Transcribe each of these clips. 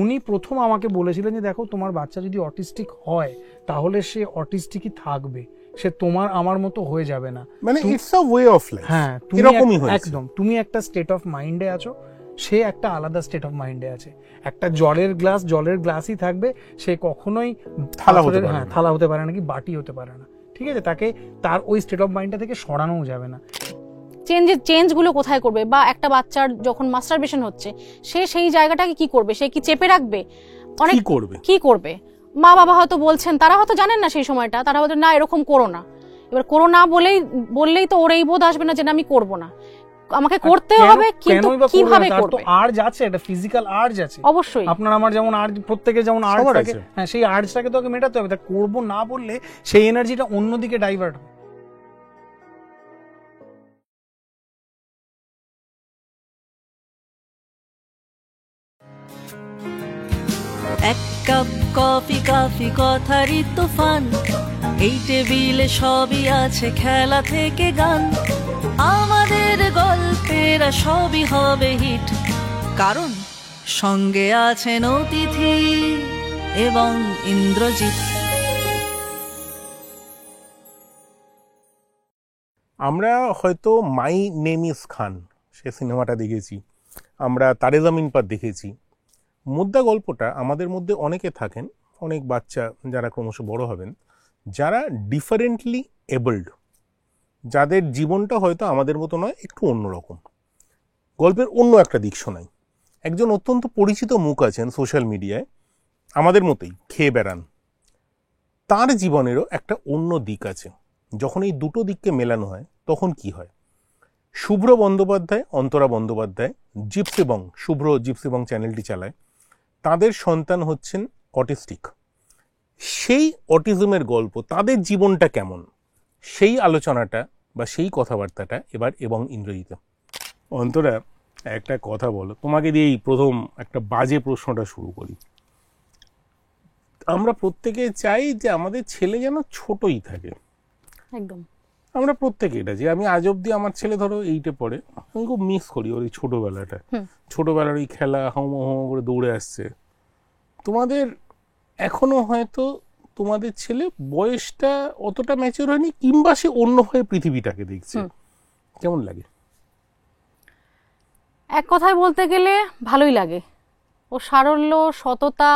উনি প্রথম আমাকে বলেছিলেন যে দেখো তোমার বাচ্চা যদি অটিস্টিক হয় তাহলে সে অটিস্টিকই থাকবে, সে তোমার আমার মতো হয়ে যাবে না, মানে it's a way of life. হ্যাঁ একদম, তুমি একটা স্টেট অফ মাইন্ডে আছো, সে একটা আলাদা স্টেট অফ মাইন্ডে আছে। একটা জলের গ্লাসই থাকবে, সে কখনোই থালা হতে পারে না কি বাটি হতে পারে না, ঠিক আছে? তাকে তার ওই স্টেট অফ মাইন্ডটা থেকে সরানোও যাবে না। চেঞ্জগুলো কোথায় করবে? বা একটা বাচ্চার যখন মাস্টারবেশন হচ্ছে, সে সেই জায়গাটাকে কি করবে? সে কি চেপে রাখবে? অনেক কি করবে? মা বাবা হয়তো বলছেন, তারা হয়তো জানেন না সেই সময়টা, তারা হয়তো না এরকম করো না, এবার করো না বললেই তো ওর এই বোধ আসবে না যে আমি করব না, আমাকে করতে হবে, কিন্তু কিভাবে করবে? আর্জ আছে, একটা ফিজিক্যাল আর্জ আছে অবশ্যই। আপনার আমার যেমন আর্জ, প্রত্যেকের যেমন আর্জ থাকে, হ্যাঁ সেই আর্জটাকে তো আগে মেটাতে হবে। তা করব না বললে সেই এনার্জিটা অন্যদিকে ডাইভার্ট হবে। এক কাপ কফি, কফি কথারই তুফান, এই টেবিলে সবই আছে খেলা থেকে গান, আমাদের গল্পেরা সবই হবে হিট, কারণ সঙ্গে আছেন অতিথি এবং ইন্দ্রজিৎ। আমরা হয়তো মাই নেম ইজ খান সে সিনেমাটা দেখেছি, আমরা তারে জামিন পার দেখেছি। মুদ্রা গল্পটা আমাদের মধ্যে অনেকে থাকেন, অনেক বাচ্চা যারা ক্রমশ বড় হবেন, যারা ডিফারেন্টলি এবলড, যাদের জীবনটা হয়তো আমাদের মতো নয়, একটু অন্যরকম, গল্পের অন্য একটা দিক শোনায়। একজন অত্যন্ত পরিচিত মুখ আছেন সোশ্যাল মিডিয়ায়, আমাদের মতোই খেয়ে বেড়ান, তার জীবনেরও একটা অন্য দিক আছে। যখন এই দুটো দিককে মেলানো হয় তখন কি হয়? শুভ্র বন্দ্যোপাধ্যায়, অন্তরা বন্দ্যোপাধ্যায় জিপসিবং, শুভ্র জিপসিবং চ্যানেলটি চালায়, তাদের সন্তান হচ্ছেন অটিস্টিক। সেই অটিজমের গল্প, তাদের জীবনটা কেমন, সেই আলোচনাটা বা সেই কথাবার্তাটা এবার এবং ইন্দ্রজিৎ। অন্তরা, একটা কথা বলো, তোমাকে দিয়েই প্রথম একটা বাজে প্রশ্নটা শুরু করি। আমরা প্রত্যেকে চাই যে আমাদের ছেলে যেন ছোটই থাকে, একদম আমরা প্রত্যেকে এটা, যে আমি আজ অব্দি আমার ছেলে ধরো 8-এ পড়ে, আমি খুব মিস করি ওর এই ছোটবেলাটা, ছোটবেলার ওই খেলা, হাম করে দৌড়ে আসছে। তোমাদের এখনো হয়তো তোমাদের ছেলে বয়সটা অতটা ম্যাচিওর হয়নি, কিংবা সে অন্যভাবে পৃথিবীটাকে দেখছে, কেমন লাগে? এক কথায় বলতে গেলে ভালোই লাগে। ওর সারল্য, সততা,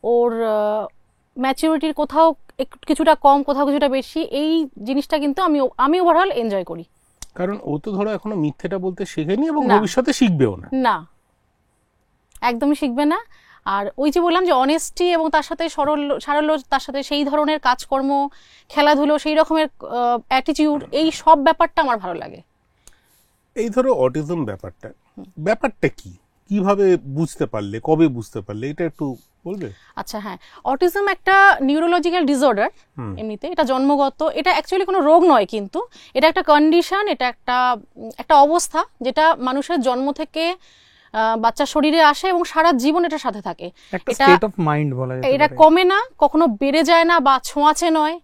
ওর ম্যাচুরিটির কোথাও কিছুটা কম, কোথাও কিছুটা বেশি, এই জিনিসটা কিন্তু আমি ওভারঅল এনজয় করি। কারণ ও তো ধরো এখনো মিথ্যেটা বলতে শেখেনি এবং ভবিষ্যতে শিখবেও না। না, একদমই শিখবে না। আর ওই যে বললাম যে অনেস্টি এবং তার সাথে সারল্য, তার সাথে সেই ধরনের কাজকর্ম, খেলাধুলো, সেই রকমের অ্যাটিটিউড, এই সব ব্যাপারটা আমার ভালো লাগে। এই ধরো অটিজম ব্যাপারটা কি, কিভাবে বুঝতে পারলে, কবে বুঝতে পারলে, এটা একটু বলবে? আচ্ছা, হ্যাঁ, অটিজম একটা নিউরোলজিক্যাল ডিসঅর্ডার, এমনিতে এটা জন্মগত, এটা অ্যাকচুয়ালি কোনো রোগ নয়, কিন্তু এটা একটা কন্ডিশন, এটা একটা অবস্থা যেটা মানুষের জন্ম থেকে বাচ্চার শরীরে আসে এবং সারা জীবন এটার সাথে থাকে। একটা স্টেট অফ মাইন্ড বলা যায়। এটা কমে না, কখনো বেড়ে যায় না, বা ছোঁয়াচে নয়,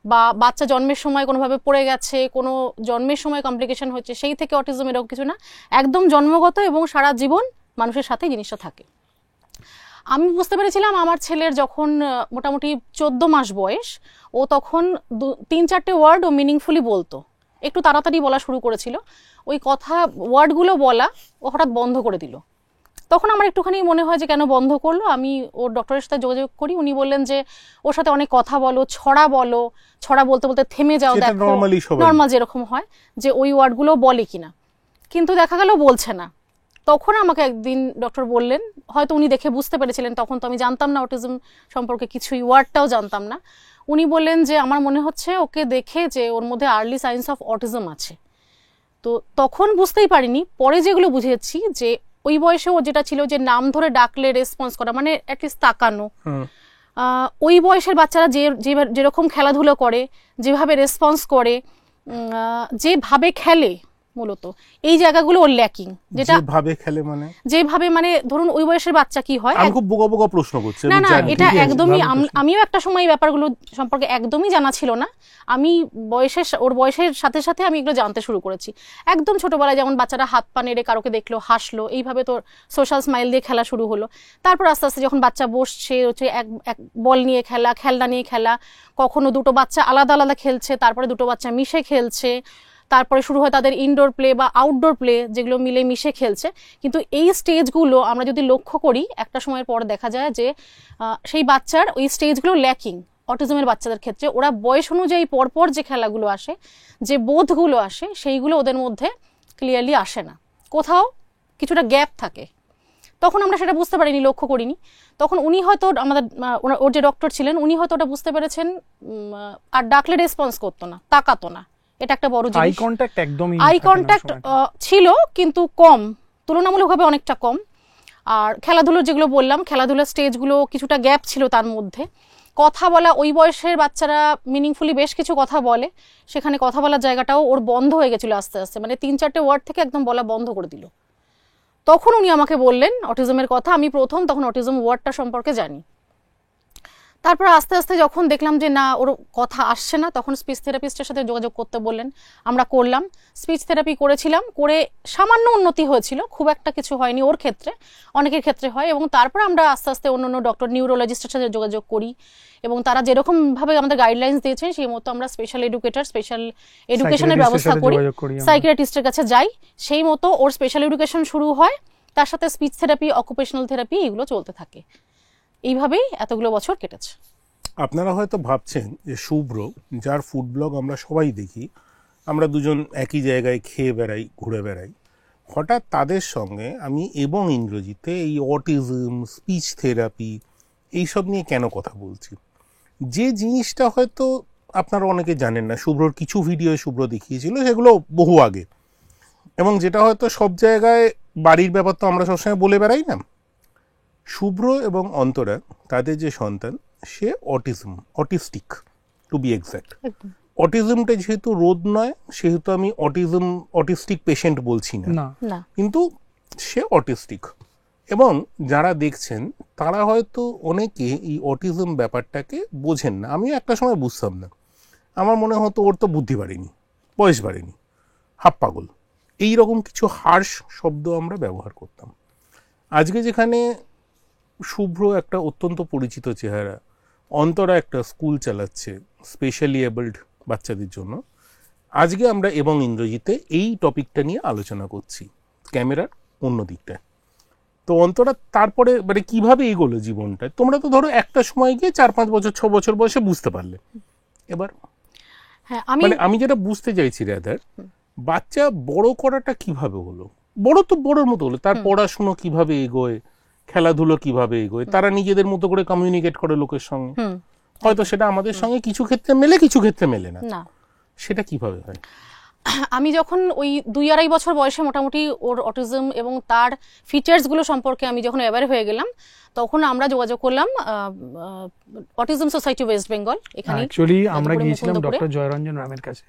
বা বাচ্চা জন্মের সময় কোনোভাবে পড়ে গেছে, কোনো জন্মের সময় কমপ্লিকেশন হচ্ছে, সেই থেকে অটিজম, এরকম কিছু না, একদম জন্মগত এবং সারা জীবন মানুষের সাথে জিনিসটা থাকে। আমি বুঝতে পেরেছিলাম আমার ছেলের যখন মোটামুটি 14 মাস বয়স, ও তখন 3-4টে ওয়ার্ড ও মিনিংফুলি বলতো, একটু তাড়াতাড়ি বলা শুরু করেছিল, ওই ওয়ার্ডগুলো বলা ও হঠাৎ বন্ধ করে দিল। তখন আমার একটুখানি মনে হয় যে কেন বন্ধ করলো। আমি ওর ডক্টরের সাথে যোগাযোগ করি, উনি বললেন যে ওর সাথে অনেক কথা বলো, ছড়া বলতে বলতে থেমে যাও, দেখো নর্মাল যেরকম হয়, যে ওই ওয়ার্ডগুলো বলে কিনা, কিন্তু দেখা গেল বলছে না। তখন আমাকে একদিন ডক্টর বললেন, হয়তো উনি দেখে বুঝতে পেরেছিলেন, তখন তো আমি জানতাম না অটিজম সম্পর্কে কিছুই, ওয়ার্ডটাও জানতাম না। উনি বললেন যে আমার মনে হচ্ছে ওকে দেখে যে ওর মধ্যে আর্লি সাইন্স অফ অটিজম আছে। তো তখন বুঝতেই পারিনি, পরে যেগুলো বুঝেছি যে ওই বয়সে ও যেটা ছিল যে নাম ধরে ডাকলে রেসপন্স করা, মানে অ্যাটলিস্ট তাকানো, ওই বয়সের বাচ্চারা যেরকম খেলাধুলো করে, যেভাবে রেসপন্স করে, যেভাবে খেলে, মূলত এই জায়গাগুলো ওর ল্যাকিং, যেটা যেভাবে মানে ধরুন ওই বয়সের বাচ্চা কি হয়। আমি খুব বোকা বোকা প্রশ্ন করছি, না না, এটা একদমই আমিও একটা সময় ব্যাপারগুলো সম্পর্কে একদমই জানা ছিল না। আমি ওর বয়সের সাথে সাথে আমি এগুলো জানতে শুরু করেছি। একদম ছোটবেলায় যেমন বাচ্চারা হাত পা নেড়ে কারোকে দেখলো হাসলো, এইভাবে তো সোশ্যাল স্মাইল দিয়ে খেলা শুরু হলো। তারপর আস্তে আস্তে যখন বাচ্চা বসছে হচ্ছে এক বল নিয়ে খেলা, খেলনা নিয়ে খেলা, কখনো দুটো বাচ্চা আলাদা আলাদা খেলছে, তারপরে দুটো বাচ্চা মিশে খেলছে, তারপরে শুরু হয় তাদের ইনডোর প্লে বা আউটডোর প্লে, যেগুলো মিলে মিশে খেলছে। কিন্তু এই স্টেজগুলো আমরা যদি লক্ষ্য করি একটা সময়ের পর দেখা যায় যে সেই বাচ্চার ওই স্টেজগুলো ল্যাকিং। অটিজমের বাচ্চাদের ক্ষেত্রে ওরা বয়স অনুযায়ী পরপর যে খেলাগুলো আসে, যে বোধগুলো আসে, সেইগুলো ওদের মধ্যে ক্লিয়ারলি আসে না, কোথাও কিছুটা গ্যাপ থাকে। তখন আমরা সেটা বুঝতে পারিনি, লক্ষ্য করিনি। তখন উনি হয়তো আমাদের ওর যে ডক্টর ছিলেন উনি হয়তো ওটা বুঝতে পেরেছেন, আর ডাকলে রেসপন্স করতো না, তাকাতো না। এটা একটা বড় জিনিস। আই কন্ট্যাক্ট ছিল কিন্তু কম, তুলনামূলকভাবে অনেকটা কম। আর খেলাধুলোর যেগুলো বললাম, খেলাধুলার স্টেজগুলো কিছুটা গ্যাপ ছিল তার মধ্যে। কথা বলা, ওই বয়সের বাচ্চারা মিনিংফুলি বেশ কিছু কথা বলে, সেখানে কথা বলার জায়গাটাও ওর বন্ধ হয়ে গেছিল আস্তে আস্তে, মানে 3-4টে ওয়ার্ড থেকে একদম বলা বন্ধ করে দিল। তখন উনি আমাকে বললেন অটিজমের কথা। আমি প্রথম তখন অটিজম ওয়ার্ডটা সম্পর্কে জানি। তারপর আস্তে আস্তে যখন দেখলাম যে না ওর কথা আসছে না, তখন স্পিচ থেরাপিস্টের সাথে যোগাযোগ করতে বললেন। আমরা করলাম, স্পিচ থেরাপি করেছিলাম, করে সামান্য উন্নতি হয়েছিল, খুব একটা কিছু হয়নি ওর ক্ষেত্রে, অনেকের ক্ষেত্রে হয়। এবং তারপর আমরা আস্তে আস্তে অন্য ডক্টর নিউরোলজিস্টের সাথে যোগাযোগ করি, এবং তারা যেরকমভাবে আমাদের গাইডলাইন্স দিয়েছেন সেই মতো আমরা স্পেশাল এডুকেশনের ব্যবস্থা করি, সাইকিয়াট্রিস্টের কাছে যাই, সেই মতো ওর স্পেশাল এডুকেশন শুরু হয়। তার সাথে স্পিচ থেরাপি, অকুপেশনাল থেরাপি এগুলো চলতে থাকে। এইভাবেই এতগুলো বছর কেটেছে। আপনারা হয়তো ভাবছেন যে শুভ্র, যার ফুড ব্লগ আমরা সবাই দেখি, আমরা দুজন একই জায়গায় খেয়ে বেড়াই, ঘুরে বেড়াই, হঠাৎ তাদের সঙ্গে আমি এবং ইন্দ্রজিতে এই অটিজম, স্পিচ থেরাপি এইসব নিয়ে কেন কথা বলছি। যে জিনিসটা হয়তো আপনারা অনেকে জানেন না, শুভ্রর কিছু ভিডিও শুভ্র দেখিয়েছিল, সেগুলো বহু আগে, এবং যেটা হয়তো সব জায়গায় বাড়ির ব্যাপার তো আমরা সবসময় বলে বেড়াই না। শুভ্র এবং অন্তরা, তাদের যে সন্তান, সে অটিস্টিক টু বি এক্স্যাক্ট। অটিজমটা যেহেতু রোগ নয়, সেহেতু আমি অটিস্টিক পেশেন্ট বলছি না, কিন্তু সে অটিস্টিক। এবং যারা দেখছেন তারা হয়তো অনেকে এই অটিজম ব্যাপারটাকে বোঝেন না। আমিও একটা সময় বুঝতাম না, আমার মনে হতো ওর তো বুদ্ধি বাড়েনি, বয়স বাড়েনি, হাফ পাগল, এইরকম কিছু হার্শ শব্দ আমরা ব্যবহার করতাম। আজকে যেখানে শুভ্র একটা অত্যন্ত পরিচিত চেহারা, অন্তরা একটা স্কুল চালাচ্ছে স্পেশালি এবলড বাচ্চাদের জন্য, আজকে আমরা এবং ইন্দ্রজিতে এই টপিকটা নিয়ে আলোচনা করছি, ক্যামেরার অন্য দিকটা। তো অন্তরা তারপরে মানে কিভাবে এগোলো জীবনটা? তোমরা তো ধরো একটা সময় গিয়ে 4-5 বছর 6 বছর বয়সে বুঝতে পারলে। এবার মানে আমি যেটা বুঝতে চাইছি রাদার, বাচ্চা বড় করাটা কিভাবে হলো? বড় তো বড়র মতো হলো, তার পড়াশুনো কিভাবে এগোয়, খেলাধুলো কিভাবে এগোয়, তারা নিজেদের মতো করে কমিউনিকেট করে লোকের সঙ্গে, হয়তো সেটা আমাদের সঙ্গে কিছু ক্ষেত্রে মেলে, কিছু ক্ষেত্রে মেলে না, সেটা কিভাবে হয়? আমি যখন ওই 2-2.5 বছর বয়সে মোটামুটি ওর অটিজম এবং তার ফিচার্সগুলো সম্পর্কে আমি যখন অ্যাওয়্যার হয়ে গেলাম, তখন আমরা যোগাযোগ করলাম অটিজম সোসাইটি ওয়েস্ট বেঙ্গল। এখানে অ্যাকচুয়ালি আমরা গিয়েছিলাম ডক্টর জয়রঞ্জন রামের কাছে।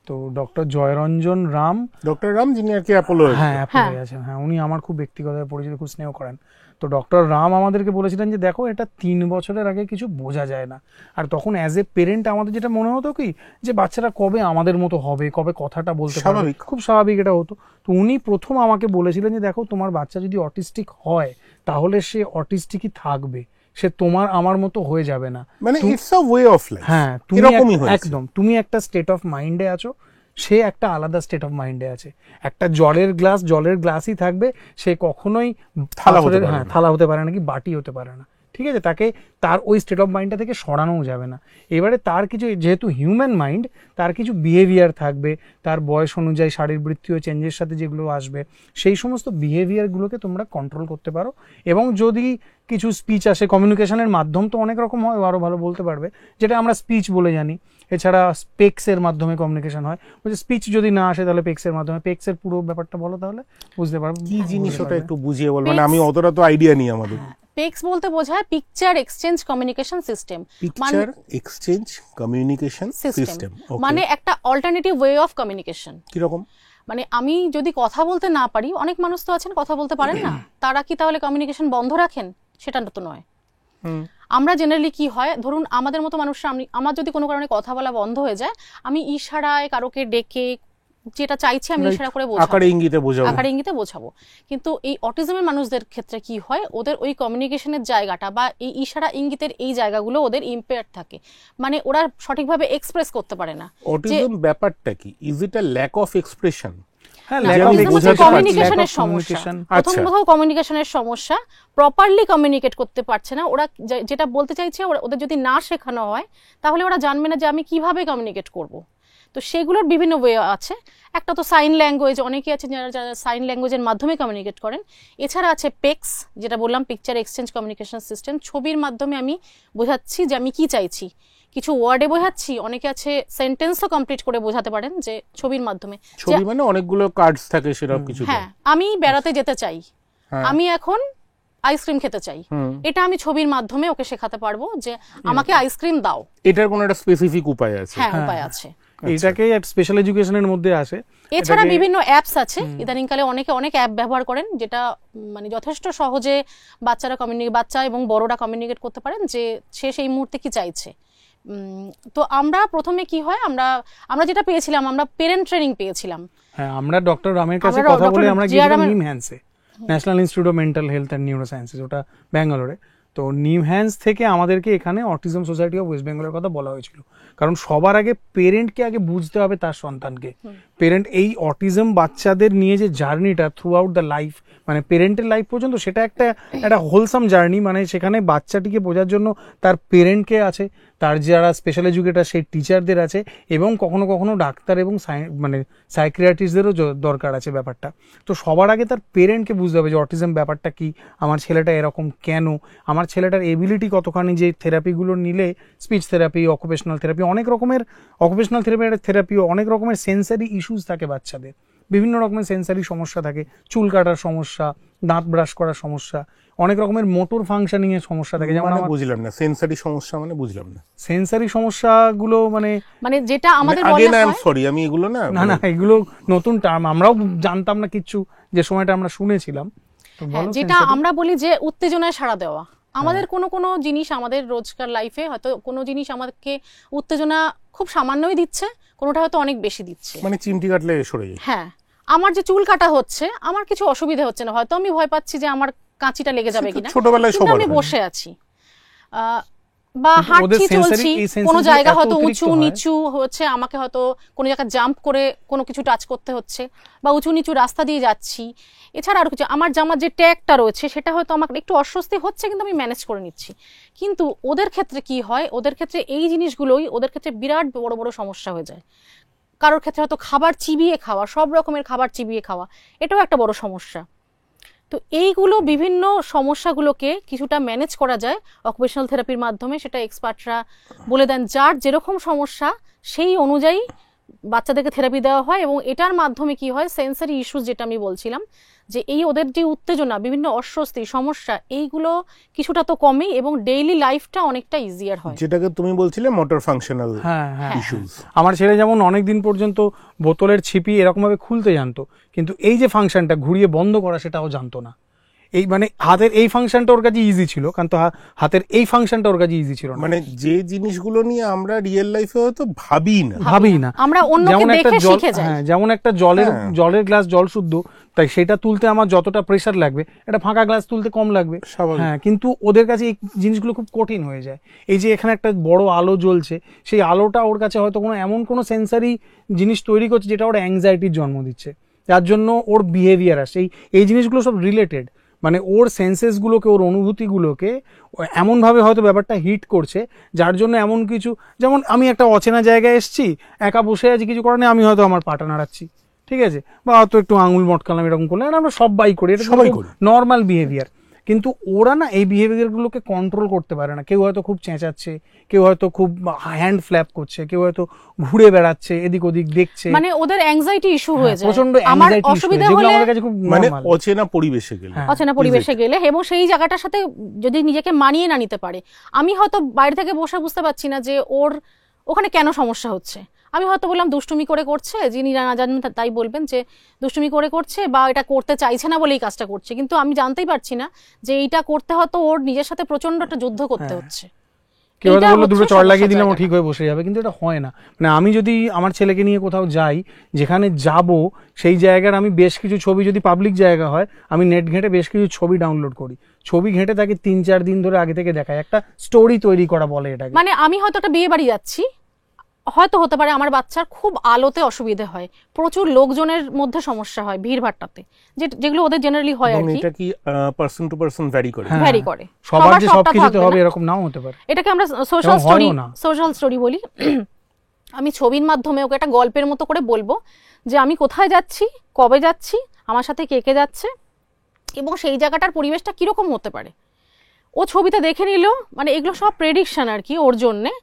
তো ডক্টর জয়রঞ্জন রাম, যিনি আর কি অ্যাপোলো আছেন, হ্যাঁ, উনি আমার খুব ব্যক্তিগত পরিচিত, খুব স্নেহ করেন। তো ডক্টর রাম আমাদেরকে বলেছিলেন যে দেখো, এটা 3 বছরের আগে কিছু বোঝা যায় না। আর তখন অ্যাজ এ পেরেন্ট আমাদের যেটা মনে হতো কি, যে বাচ্চারা কবে আমাদের মতো হবে, কবে কথাটা বলতে পারবে, খুব স্বাভাবিক এটা হতো। তো উনি প্রথম আমাকে বলেছিলেন যে দেখো, তোমার বাচ্চা যদি অটিস্টিক হয় তাহলে সে অটিস্টিকই থাকবে, সে তোমার আমার মতো হয়ে যাবে না। মানে it's a way of life. হ্যাঁ, একদম, তুমি একটা স্টেট অফ মাইন্ডে আছো, সে একটা আলাদা স্টেট অফ মাইন্ডে আছে। একটা জলের গ্লাসই থাকবে, সে কখনোই থালা হতে পারে না, কি বাটি হতে পারে না, ঠিক আছে? তাকে তার ওই স্টেট অফ মাইন্ডটা থেকে সরানোও যাবে না। এবারে তার কিছু, যেহেতু হিউম্যান মাইন্ড, তার কিছু বিহেভিয়ার থাকবে, তার বয়স অনুযায়ী শারীরবৃত্তীয় চেঞ্জের সাথে যেগুলো আসবে, সেই সমস্ত বিহেভিয়ারগুলোকে তোমরা কন্ট্রোল করতে পারো। এবং যদি কিছু স্পিচ আসে, কমিউনিকেশনের মাধ্যম তো অনেক রকম হয়, আরও ভালো বলতে পারবে, যেটা আমরা স্পিচ বলে জানি। এছাড়া পেক্সের মাধ্যমে কমিউনিকেশন হয়। বলছে স্পিচ যদি না আসে তাহলে পেক্সের মাধ্যমে। পেক্সের পুরো ব্যাপারটা বলো তাহলে, বুঝতে পারবো কি জিনিস, ওটা একটু বুঝিয়ে বল, মানে আমি অতটা তো আইডিয়া নেই আমাদের। পেক্স বলতে বোঝায় picture exchange communication system. Picture exchange communication system মানে একটা অল্টারনেটিভ ওয়ে অফ কমিউনিকেশন। কি রকম? মানে আমি যদি কথা বলতে না পারি, অনেক মানুষ তো আছেন কথা বলতে পারেন না, তারা কি তাহলে কমিউনিকেশন বন্ধ রাখেন? সেটা তো নয়। আমরা জেনারেলি কি হয়, ধরুন আমাদের মতো মানুষরা, আমার যদি কোনো কারণে কথা বলা বন্ধ হয়ে যায়, আমি ইশারায় কারোকে ডেকে যেটা চাইছি আমি ইশারা করে বোঝাবো, আকারে ইঙ্গিতে বোঝাবো। কিন্তু এই অটিজমের মানুষদের ক্ষেত্রে কি হয়, ওদের ওই কমিউনিকেশনের জায়গাটা বা এই ইশারা ইঙ্গিতের এই জায়গাগুলো ওদের ইম্পেয়ার্ড থাকে, মানে ওরা সঠিকভাবে এক্সপ্রেস করতে পারে না। অটিজম ব্যাপারটা কি? Is it a lack of expression? কমিউনিকেশনের সমস্যা, প্রথম কমিউনিকেশনের সমস্যা, প্রপারলি কমিউনিকেট করতে পারছে না ওরা। যেটা বলতে চাইছে ওদের যদি না শেখানো হয় তাহলে ওরা জানবে না যে আমি কিভাবে কমিউনিকেট করব। তো সেগুলোর বিভিন্ন ওয়ে আছে। একটা তো সাইন ল্যাঙ্গুয়েজ, অনেকে আছে যারা সাইন ল্যাঙ্গুয়েজের মাধ্যমে কমিউনিকেট করেন। এছাড়া আছে পেক্স, যেটা বললাম পিকচার এক্সচেঞ্জ কমিউনিকেশন সিস্টেম, ছবির মাধ্যমে আমি বোঝাচ্ছি যে আমি কি চাইছি, কিছু ওয়ার্ডে বোঝাচ্ছি, অনেকে আছে সেন্টেন্সও কমপ্লিট করে বোঝাতে পারেন যে ছবির মাধ্যমে। ছবি মানে অনেকগুলো কার্ডস থাকে সেরকম কিছু। হ্যাঁ, আমি বেড়াতে যেতে চাই, আমি এখন আইসক্রিম খেতে চাই, এটা আমি ছবির মাধ্যমে ওকে শেখাতে পারবো যে আমাকে আইসক্রিম দাও। এটার কোনো একটা স্পেসিফিক উপায় আছে? হ্যাঁ, উপায় আছে। এটাকে স্পেশাল এডুকেশনের মধ্যে আসে। এছাড়া বিভিন্ন অ্যাপস আছে, ইদানিংকালে অনেকে অনেক অ্যাপ ব্যবহার করেন, যেটা মানে যথেষ্ট সহজে বাচ্চা এবং বড়রা কমিউনিকেট করতে পারেন যে সে সেই মুহূর্তে কি চাইছে। তো আমরা প্রথমে কি হয়, আমরা যেটা পেয়েছিলাম, আমরা পেরেন্ট ট্রেনিং পেয়েছিলাম। হ্যাঁ, আমরা ডক্টর রামের কাছে কথা বলে আমরা গিয়েছিলাম নিমহ্যান্সে, national institute of mental health and neurosciences, ওটা ব্যাঙ্গালোরে। তো নিমহ্যান্স থেকে আমাদেরকে এখানে অটিজম সোসাইটি অফ ওয়েস্ট বেঙ্গলের কথা বলা হয়েছিল, কারণ সবার আগে পেরেন্টকে আগে বুঝতে হবে তার সন্তানকে। পেরেন্ট এই অটিজম বাচ্চাদের নিয়ে যে জার্নিটা থ্রু আউট দ্য লাইফ, মানে পেরেন্টের লাইফ পর্যন্ত, সেটা একটা হোলসাম জার্নি। মানে সেখানে বাচ্চাটিকে বোঝার জন্য তার পেরেন্টকে আছে, তার যারা স্পেশাল এডুকেটর সেই টিচারদের আছে, এবং কখনো কখনো ডাক্তার এবং মানে সাইকিয়াট্রিস্টদেরও দরকার আছে ব্যাপারটা। তো সবার আগে তার পেরেন্টকে বুঝতে হবে যে অটিজম ব্যাপারটা কি, আমার ছেলেটা এরকম কেন, আমার ছেলেটার এবিলিটি কতখানি, যে থেরাপিগুলো নিলে, স্পিচ থেরাপি, অকুপেশনাল থেরাপি, অনেক রকমের অকুপেশনাল থেরাপিও, অনেক রকমের সেন্সারি ইস্যুস থাকে বাচ্চাদের, বিভিন্ন রকমের সেন্সারি সমস্যা থাকে, চুল কাটার সমস্যা, দাঁত ব্রাশ করার সমস্যা, অনেক রকমের মোটর ফাংশনিং এর সমস্যা থাকে। যেমন বুঝলাম না সেন্সারি সমস্যা মানে, বুঝলাম না সেন্সারি সমস্যাগুলো মানে যেটা আমাদের বলা হয়, সরি আমি এগুলো না, এগুলো নতুন টার্ম, আমরাও জানতাম না কিচ্ছু যে সময়টা আমরা শুনেছিলাম। যেটা আমরা বলি যে উত্তেজনায় সাড়া দেওয়া। আমাদের কোনো জিনিস, আমাদের রোজকার লাইফে হয়তো কোনো জিনিস আমাদেরকে উত্তেজনা খুব সামান্যই দিচ্ছে, কোনোটা হয়তো অনেক বেশি দিচ্ছে, মানে চিমটি কাটলে সরে যায়। হ্যাঁ, আমার যে চুল কাটা হচ্ছে, আমার কিছু অসুবিধা হচ্ছে না, হয়তো আমি ভয় পাচ্ছি যে আমার কাঁচিটা লেগে যাবে কিনা, ছোটবেলায় সবার আমি বসে আছি বা হাঁটছি চলছি, কোনো জায়গা হয়তো উঁচু নিচু হচ্ছে, আমাকে হয়তো কোনো জায়গায় জাম্প করে কোনো কিছু টাচ করতে হচ্ছে, বা উঁচু নিচু রাস্তা দিয়ে যাচ্ছি। এছাড়া আর কিছু, আমার জামার যে ট্যাগটা রয়েছে সেটা হয়তো আমার একটু অস্বস্তি হচ্ছে, কিন্তু আমি ম্যানেজ করে নিচ্ছি। কিন্তু ওদের ক্ষেত্রে কি হয়, ওদের ক্ষেত্রে এই জিনিসগুলোই ওদের ক্ষেত্রে বিরাট বড় বড় সমস্যা হয়ে যায়। কারোর ক্ষেত্রে হয়তো খাবার চিবিয়ে খাওয়া, সব রকমের খাবার চিবিয়ে খাওয়া, এটাও একটা বড় সমস্যা। তো এইগুলো বিভিন্ন সমস্যাগুলোকে কিছুটা ম্যানেজ করা যায় অকুপেশনাল থেরাপির মাধ্যমে। সেটা এক্সপার্টরা বলে দেন, যার যেরকম সমস্যা সেই অনুযায়ী বাচ্চাদেরকে থেরাপি দেওয়া হয়। এবং এটার মাধ্যমে কি হয়, সেন্সারি ইস্যুস যেটা আমি বলছিলাম, যে এই ওদের যে উত্তেজনা, বিভিন্ন অস্বস্তি, সমস্যা, এইগুলো কিছুটা তো কমে এবং ডেইলি লাইফটা অনেকটা ইজিয়ার হয়, যেটাকে তুমি বলছিলে মোটর ফাংশনাল ইস্যুস। আমার ছেলে যেমন অনেকদিন পর্যন্ত বোতলের ছিপি এরকম ভাবে খুলতে জানতো, কিন্তু এই যে ফাংশনটা ঘুরিয়ে বন্ধ করা সেটাও জানতো না। এই মানে হাতের এই ফাংশনটা ওর কাছে ইজি ছিল, কিন্তু হাতের এই ফাংশনটা ওর কাছে ইজি ছিল না। মানে যে জিনিসগুলো নিয়ে আমরা রিয়েল লাইফে হয়তো ভাবি না, আমরা অন্যকে দেখে শিখে যাই। যেমন একটা জলের গ্লাস জল শুদ্ধ, তাই সেটা তুলতে আমার যতটা প্রেসার লাগবে, এটা ফাঁকা গ্লাস তুলতে কম লাগবে। হ্যাঁ, কিন্তু ওদের কাছে এই জিনিসগুলো খুব কঠিন হয়ে যায়। এই যে এখানে একটা বড় আলো জ্বলছে, সেই আলোটা ওর কাছে হয়তো এমন কোনো সেন্সারি জিনিস তৈরি করছে যেটা ওর অ্যাংজাইটির জন্ম দিচ্ছে, যার জন্য ওর বিহেভিয়ার আসে। এই জিনিসগুলো সব রিলেটেড, মানে ওর সেন্সেসগুলোকে, ওর অনুভূতিগুলোকে এমনভাবে হয়তো ব্যাপারটা হিট করছে, যার জন্য এমন কিছু, যেমন আমি একটা অচেনা জায়গায় এসেছি, একা বসে আছি, কিছু করার নেই, আমি হয়তো আমার পাটা নাড়াচ্ছি, ঠিক আছে, বা হয়তো একটু আঙুল মটকালাম, এরকম করলে আমরা সবাই করি, এটা সবাই করি, নর্মাল বিহেভিয়ার। কিন্তু ওরা না এই বিহেভিয়ারগুলোকে কন্ট্রোল করতে পারে না। কেউ হয়তো খুব চেঁচাচ্ছে, কেউ হয়তো খুব হ্যান্ড ফ্ল্যাপ করছে, কেউ হয়তো ঘুরে বেড়াচ্ছে, এদিক ওদিক দেখছে, মানে ওদের অ্যাংজাইটি ইস্যু হয়ে যায়, প্রচন্ড আমার অসুবিধা হলে, আমাদের কাছে খুব মানে অচেনা পরিবেশে গেলে এবং সেই জায়গাটার সাথে যদি নিজেকে মানিয়ে না নিতে পারে, আমি হয়তো বাইরে থেকে বসে বুঝতে পারছি না যে ওর ওখানে কেন সমস্যা হচ্ছে, আমি হয়তো বললাম দুষ্টুমি করে করছে, যিনি না জানেন তাই বলবেন যে দুষ্টুমি করে করছে বা এটা করতে চাইছে না বলেই কাজটা করছে, কিন্তু আমি জানতেই পারছি না যে এইটা করতে হয়তো ওর নিজের সাথে প্রচন্ড একটা যুদ্ধ করতে হচ্ছে। কেউ হয়তো এইটা বললো দুটো হচ্ছে চড় লাগিয়ে সমস্যার দিলাম ও জায়গাটা। ঠিক হয়ে বসে যাবে, কিন্তু এটা হয় না। মানে আমি যদি আমার ছেলেকে নিয়ে কোথাও যাই, যেখানে যাব সেই জায়গার আমি বেশ কিছু ছবি, যদি পাবলিক জায়গা হয় আমি নেট ঘেঁটে বেশ কিছু ছবি ডাউনলোড করি, ছবি ঘেঁটে তাকে 3-4 দিন ধরে আগে থেকে দেখায়, একটা স্টোরি তৈরি করা বলে এটাকে। মানে আমি হয়তো একটা বিয়ে বাড়ি যাচ্ছি, হয়তো হতে পারে আমার বাচ্চার খুব আলোতে অসুবিধে হয়, প্রচুর লোকজনের মধ্যে সমস্যা হয়, ভিড়ভাট্টাতে, যেগুলো ওদের জেনারেলি হয় আর এবং কি, এটা কি পারসন টু পারসন ভ্যারি করে? হ্যাঁ। ভ্যারি করে, সবার যে সবটা সবকিছুতে থাকবে হবে না। এরকম নাও হতে পারে। এটাকে আমরা সোশ্যাল এবং স্টোরি, হয়ও না। সোশ্যাল স্টোরি বলি। আমি ছবির মাধ্যমে ওকে একটা গল্পের মতো করে বলবো যে আমি কোথায় যাচ্ছি, কবে যাচ্ছি, আমার সাথে কে কে যাচ্ছে এবং সেই জায়গাটার পরিবেশটা কিরকম হতে পারে। ও ছবিতে দেখে নিল, মানে এগুলো সব প্রেডিকশন আর কি ওর জন্যে।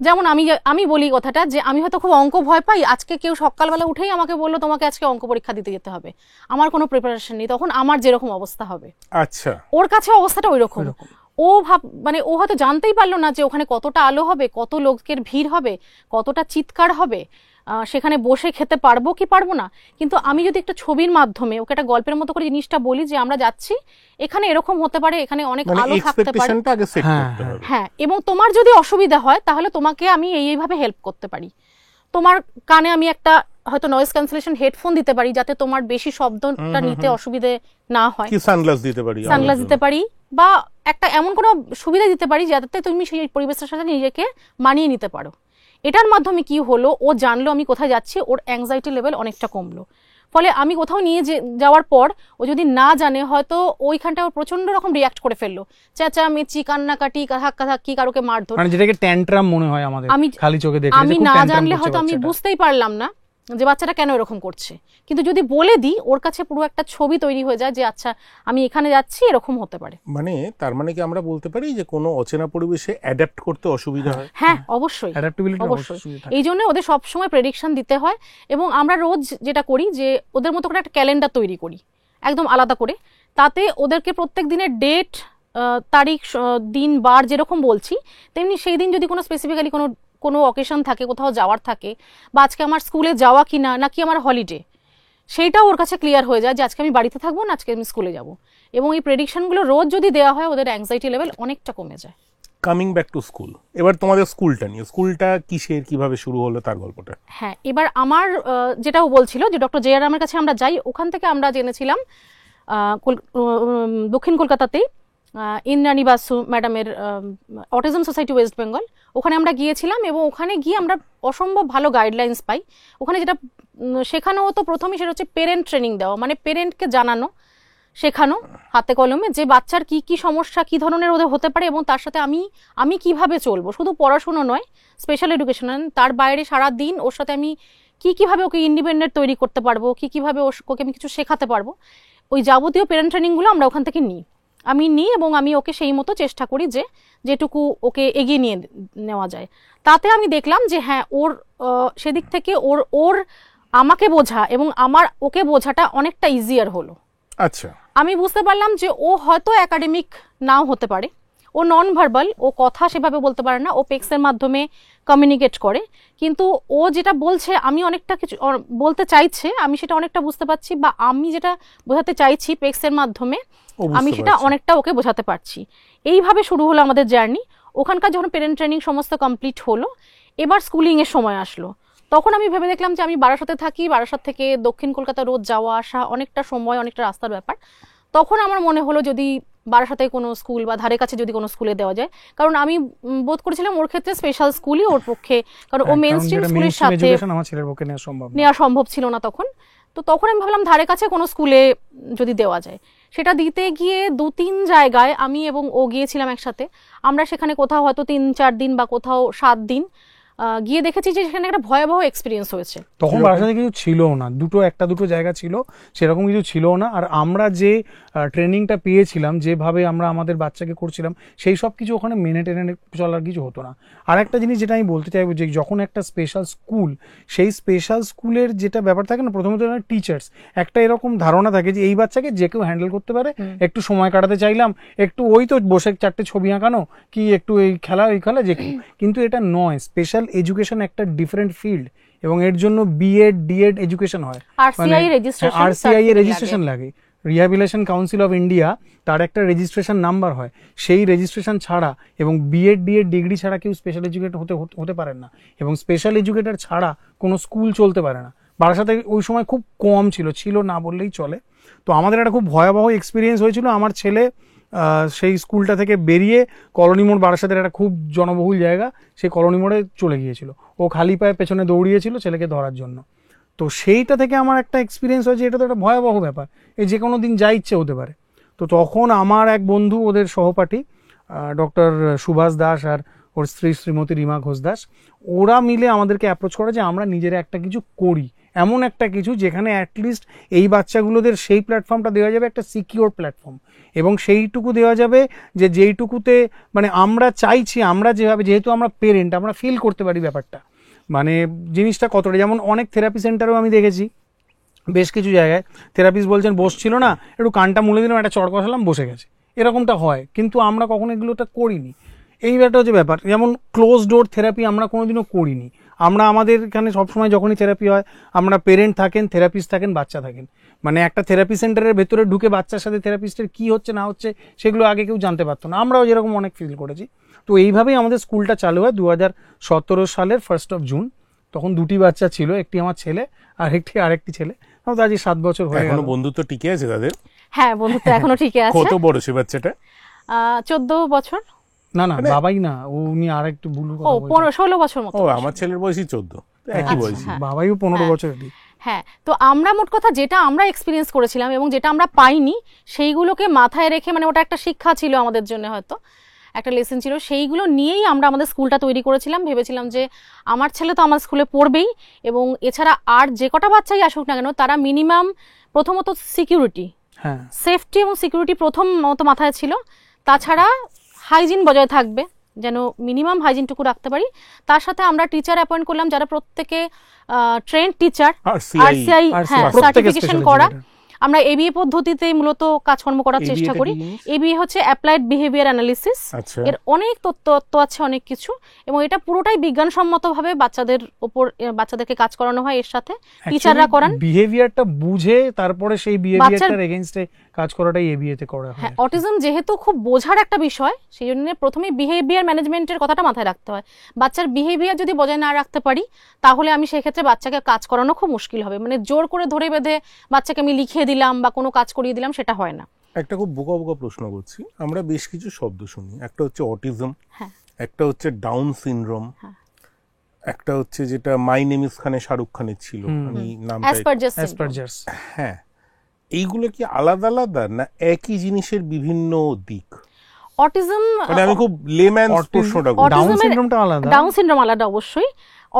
যেমন আমি বলি কথাটা যে আমি হয়তো খুব অঙ্ক ভয় পাই, আজকে কেউ সকালবেলা উঠেই আমাকে বললো তোমাকে আজকে অঙ্ক পরীক্ষা দিতে যেতে হবে, আমার কোনো প্রিপারেশন নেই, তখন আমার যেরকম অবস্থা হবে আচ্ছা, ওর কাছে অবস্থাটা ওই রকম। ও মানে ও হয়তো জানতেই পারলো না যে ওখানে কতটা আলো হবে, কত লোকের ভিড় হবে, কতটা চিৎকার হবে, সেখানে বসে খেতে পারবো কি পারবো না। কিন্তু আমি যদি একটা ছবির মাধ্যমে ওকে একটা গল্পের মতো করে জিনিসটা বলি যে আমরা যাচ্ছি, এখানে এরকম হতে পারে, এখানে অনেক মানে আলো থাকতে পারে, এক্সপেকটেশনটা আগে সেট হ্যাঁ, করতে হবে। হ্যাঁ, এবং তোমার যদি অসুবিধা হয় তাহলে তোমাকে আমি এইভাবে হেল্প করতে পারি। তোমার কানে আমি একটা হয়তো নয়েজ ক্যান্সেলেশন হেডফোন দিতে পারি যাতে তোমার বেশি শব্দটা নিতে অসুবিধে না হয়, কি সানগ্লাস দিতে পারি, সানগ্লাস দিতে পারি, বা একটা এমন কোনো সুবিধা দিতে পারি যাতে তুমি সেই পরিবেশের সাথে নিজেকে মানিয়ে নিতে পারো। এটার মাধ্যমে কি হলো, ও জানলো আমি কোথায় যাচ্ছি, ওর অ্যাংজাইটি লেভেল অনেকটা কমলো। ফলে আমি কোথাও নিয়ে যাওয়ার পর ও যদি না জানে, হয়তো ওইখানটা ওর প্রচন্ড রকম রিয়াক্ট করে ফেললো, চেঁচা মেচি, কান্নাকাটি, ধাক্কি, কারোকে মারধর, মানে যেটাকে ট্যান্ট্রাম মনে হয় আমাদের খালি চোখে দেখলে, আমি না জানলে হয়তো আমি বুঝতেই পারলাম না যে বাচ্চাটা কেন এরকম করছে। কিন্তু যদি বলে দিই, ওর কাছে পুরো একটা ছবি তৈরি হয়ে যায় যে আচ্ছা আমি এখানে যাচ্ছি, এরকম হতে পারে। মানে তার মানে কি আমরা বলতে পারি যে কোনো অচেনা পরিবেশে অ্যাডাপ্ট করতে অসুবিধা হয়? হ্যাঁ, অবশ্যই, অবশ্যই। এই জন্য ওদের সবসময় প্রেডিকশন দিতে হয়। এবং আমরা রোজ যেটা করি যে ওদের মতো করে একটা ক্যালেন্ডার তৈরি করি একদম আলাদা করে, তাতে ওদেরকে প্রত্যেক দিনের ডেট, তারিখ, দিন, বার যেরকম বলছি, তেমনি সেই দিন যদি কোনো স্পেসিফিক্যালি কোনো অকেশন থাকে, কোথাও যাওয়ার থাকে, বা আজকে আমার স্কুলে যাওয়া কিনা নাকি আমার হলিডে, সেইটাও ওর কাছে ক্লিয়ার হয়ে যায় যে আজকে আমি বাড়িতে থাকবো না আজকে আমি স্কুলে যাব। এবং এই প্রেডিকশনগুলো রোজ যদি দেওয়া হয়, ওদের অ্যাংজাইটি লেভেল অনেকটা কমে যায়। কামিং ব্যাক টু স্কুল, এবার তোমাদের স্কুলটা নিয়ে, স্কুলটা কিসের, কিভাবে শুরু হলো তার গল্পটা। হ্যাঁ, এবার আমার যেটাও বলছিল যে ডক্টর জে আর রামের কাছে আমরা যাই, ওখান থেকে আমরা জেনেছিলাম দক্ষিণ কলকাতাতেই ইন্দ্রাণী বাসু ম্যাডামের অটিজম সোসাইটি ওয়েস্ট বেঙ্গল, ওখানে আমরা গিয়েছিলাম। এবং ওখানে গিয়ে আমরা অসম্ভব ভালো গাইডলাইন্স পাই। ওখানে যেটা শেখানো হতো প্রথমেই সেটা হচ্ছে পেরেন্ট ট্রেনিং দেওয়া, মানে পেরেন্টকে জানানো, শেখানো হাতে কলমে যে বাচ্চার কি কি সমস্যা, কি ধরনের ওদের হতে পারে, এবং তার সাথে আমি কিভাবে চলবো, শুধু পড়াশুনো নয়, স্পেশাল এডুকেশন, তার বাইরে সারা দিন ওর সাথে আমি কিভাবে ওকে ইন্ডিপেন্ডেন্ট তৈরি করতে পারবো, কিভাবে ওকে আমি কিছু শেখাতে পারবো, ওই যাবতীয় পেরেন্ট ট্রেনিংগুলো আমরা ওখান থেকে নিই এবং আমি ওকে সেই মতো চেষ্টা করি যে যেটুকু ওকে এগিয়ে নিয়ে নেওয়া যায়। তাতে আমি দেখলাম যে হ্যাঁ, ওর সেদিক থেকে ওর আমাকে বোঝা এবং আমার ওকে বোঝাটা অনেকটা ইজিয়ার হলো। আচ্ছা, আমি বুঝতে পারলাম যে ও হয়তো একাডেমিক নাও হতে পারে, ও নন ভার্বাল, ও কথা সেভাবে বলতে পারে না, ও পেক্সের মাধ্যমে কমিউনিকেট করে, কিন্তু ও যেটা বলছে, আমি অনেকটা কিছু বলতে চাইছে, আমি সেটা অনেকটা বুঝতে পারছি, বা আমি যেটা বোঝাতে চাইছি পেক্সের মাধ্যমে আমি সেটা অনেকটা ওকে বোঝাতে পারছি। এইভাবে শুরু হলো আমাদের জার্নি। ওখানকার যখন পেরেন্ট ট্রেনিং সমস্ত কমপ্লিট হলো, এবার স্কুলিং এর সময় আসলো, তখন আমি ভেবে দেখলাম যে আমি বারাসাতে থাকি, বারাসাত থেকে দক্ষিণ কলকাতা রোজ যাওয়া আসা, অনেকটা সময়, অনেকটা রাস্তার ব্যাপার। তখন আমার মনে হলো যদি বারাসাতে কোনো স্কুল বা ধারে কাছে যদি কোনো স্কুলে দেওয়া যায়, কারণ আমি বোধ করেছিলাম ওর ক্ষেত্রে স্পেশাল স্কুলই ওর পক্ষে, কারণ ও মেইন স্ট্রিম স্কুলের সাথে নেওয়া সম্ভব ছিল না তখন। তো তখন আমি ভাবলাম ধারে কাছে কোনো স্কুলে যদি দেওয়া যায়। সেটা দিতে গিয়ে 2-3 জায়গায় আমি এবং ও গিয়েছিলাম একসাথে। আমরা সেখানে কোথাও হয়তো 3-4 দিন বা কোথাও 7 দিন গিয়ে দেখেছি যে সেখানে একটা ভয়াবহ এক্সপিরিয়েন্স হয়েছে। তখন বারাসাতে কিছু ছিল না, দুটো জায়গা ছিল, সেরকম কিছু ছিল না। আর আমরা যে ট্রেনিংটা পেয়েছিলাম, যেভাবে আমরা আমাদের বাচ্চাকে করছিলাম, সেই সব কিছু ওখানে মেনে টেনে চলার কিছু হতো না। আর একটা জিনিস যেটা আমি বলতে চাইবো, যে যখন একটা স্পেশাল স্কুল, সেই স্পেশাল স্কুলের যেটা ব্যাপার থাকে না, প্রথমত টিচার্স একটা এরকম ধারণা থাকে যে এই বাচ্চাকে যে কেউ হ্যান্ডেল করতে পারে, একটু সময় কাটাতে চাইলাম, একটু ওই তো বসে 4টে ছবি আঁকানো, কি একটু এই খেলা ওই খেলা, যে কিন্তু এটা নয়। স্পেশাল এডুকেশন একটা ডিফারেন্ট ফিল্ড, এবং এর জন্য বিএড ডিএড এডুকেশন হয়, RCI registration আরসিআই এর certificate রেজিস্ট্রেশন লাগে, রিহ্যাবিলিটেশন কাউন্সিল অফ ইন্ডিয়া তার একটা রেজিস্ট্রেশন নাম্বার হয়, সেই রেজিস্ট্রেশন ছাড়া এবং বিএড ডিএড ডিগ্রি ছাড়া কেউ স্পেশাল এডুকেটর হতে পারেন না, এবং স্পেশাল এডুকেটর ছাড়া কোনো স্কুল চলতে পারে না। বারাসাতে ওই সময় খুব কম ছিল না বললেই চলে। তো আমাদের একটা খুব ভয়াবহ এক্সপিরিয়েন্স হয়েছিল। আমার ছেলে সেই স্কুলটা থেকে বেরিয়ে কলোনি মোড়, বারাসাতের একটা খুব জনবহুল জায়গা, সেই কলোনি মোড়ে চলে গিয়েছিল। ও খালি পায়ে পেছনে দৌড়িয়েছিল ছেলেকে ধরার জন্য। তো সেইটা থেকে আমার একটা এক্সপিরিয়েন্স হয়েছে, এটা তো একটা ভয়াবহ ব্যাপার, এই যে কোনো দিন যা ইচ্ছে হতে পারে। তো তখন আমার এক বন্ধু, ওদের সহপাঠী ডক্টর সুভাষ দাস আর ওর স্ত্রী শ্রীমতী রিমা ঘোষ দাস, ওরা মিলে আমাদেরকে অ্যাপ্রোচ করে যে আমরা নিজেরা একটা কিছু করি, এমন একটা কিছু যেখানে অ্যাটলিস্ট এই বাচ্চাগুলোদের সেই প্ল্যাটফর্মটা দেওয়া যাবে, একটা সিকিওর প্ল্যাটফর্ম, এবং সেইটুকু দেওয়া যাবে যে যেইটুকুতে মানে আমরা চাইছি, আমরা যেভাবে, যেহেতু আমরা পেরেন্ট, আমরা ফিল করতে পারি ব্যাপারটা, মানে জিনিসটা কতটা। যেমন অনেক থেরাপি সেন্টারেও আমি দেখেছি, বেশ কিছু জায়গায় থেরাপিস্ট বলছেন বসছিল না, একটু কানটা মুলে দিলাম, একটা চড় কষালাম, বসে গেছে, এরকমটা হয়, কিন্তু আমরা কখনো এগুলোটা করিনি। এই ব্যাপারটা হচ্ছে ব্যাপার। যেমন ক্লোজ ডোর থেরাপি আমরা কোনোদিনও করিনি। আমরা আমাদের এখানে সবসময় যখনই থেরাপি হয়, আমরা পেরেন্ট থাকেন, থেরাপিস্ট থাকেন, বাচ্চা থাকেন, মানে একটা থেরাপি সেন্টারের ভেতরে ঢুকে বাচ্চার সাথে থেরাপিস্টের কি হচ্ছে না হচ্ছে সেগুলো আগে কেউ জানতে পারতো না, আমরাও যেরকম অনেক ফিল করেছি। তো এইভাবেই আমাদের স্কুলটা চালু হয় 2017 সালের 1 জুন। তখন 2টি বাচ্চা ছিল, একটি আমার ছেলে আর আরেকটি ছেলে। তো আজ 7 বছর হয়ে গেল। এখনো বন্ধুত্ব টিকে আছে তাদের? হ্যাঁ, বন্ধুত্ব এখনো ঠিকই আছে। কত বড় সে বাচ্চাটা? 14 বছর। না বাবাই না, উনি আর একটু ভুল কথা বলছেন। 16 বছর মতো। ও, আমার ছেলের বয়সই 14, একই বয়সী। বাবাইও 15 বছরেরই। হ্যাঁ, তো আমরা মোট কথা যেটা আমরা এক্সপিরিয়েন্স করেছিলাম এবং যেটা আমরা পাইনি, সেইগুলোকে মাথায় রেখে, মানে ওটা একটা শিক্ষা ছিল আমাদের জন্য, হয়তো একটা লেসন ছিল, সেইগুলো নিয়েই আমরা আমাদের স্কুলটা তৈরি করেছিলাম। ভেবেছিলাম যে আমার ছেলে তো আমার স্কুলে পড়বেই, এবং এছাড়া আর যে কটা বাচ্চাই আসুক না কেন, তারা মিনিমাম প্রথমত সিকিউরিটি, হ্যাঁ, সেফটি এবং সিকিউরিটি প্রথমত মাথায় ছিল। তাছাড়া হাইজিন বজায় থাকবে, যেন মিনিমাম হাইজিনটুকু রাখতে পারি। তার সাথে আমরা টিচার অ্যাপয়েন্ট করলাম যারা প্রত্যেকে ট্রেন্ড টিচার, আরসিআই সার্টিফিকেশন করা। আমরা এবিএ পদ্ধতিতে মূলত কাজকর্ম করার চেষ্টা করি। এবিএ হচ্ছে অ্যাপ্লাইড বিহেভিয়ার অ্যানালিসিস। এর অনেক তত্ত্ব আছে, অনেক কিছু, এবং এটা পুরোটাই বিজ্ঞানসম্মতভাবে বাচ্চাদের উপর, বাচ্চাদেরকে কাজ করানো হয়। এর সাথে টিচাররা করান, বিহেভিয়ারটা বুঝে তারপরে সেই বিহেভিয়ারটার এগেইনস্টে কাজ করাটাই এবিএ তে করা হয়। হ্যাঁ, অটিজম যেহেতু খুব বোঝার একটা বিষয়, সেই জন্য প্রথমে বিহেভিয়ার ম্যানেজমেন্টের কথাটা মাথায় রাখতে হয়। বাচ্চার বিহেভিয়ার যদি বজায় না রাখতে পারি, তাহলে আমি সেক্ষেত্রে বাচ্চাকে কাজ করানো খুব মুশকিল হবে। মানে জোর করে ধরে বেঁধে বাচ্চাকে আমি লিখিয়ে দিলাম বা কোনো কাজ করিয়ে দিলাম, সেটা হয় না। একটা খুব বোকা প্রশ্ন করছি, আমরা বেশ কিছু শব্দ শুনি, একটা হচ্ছে অটিজম, হ্যাঁ, একটা হচ্ছে ডাউন সিনড্রোম, একটা হচ্ছে যেটা মাই নেম ইজ খানে শাহরুখ খানের ছিল, আমি নামটা, অ্যাসপারজার্স। হ্যাঁ, এইগুলো কি আলাদা আলাদা না একই জিনিসের বিভিন্ন দিক? অটিজম, মানে আমি খুব লেম্যানস প্রশ্নটা করি। ডাউন সিনড্রোমটা আলাদা। ডাউন সিনড্রোম আলাদা অবশ্যই।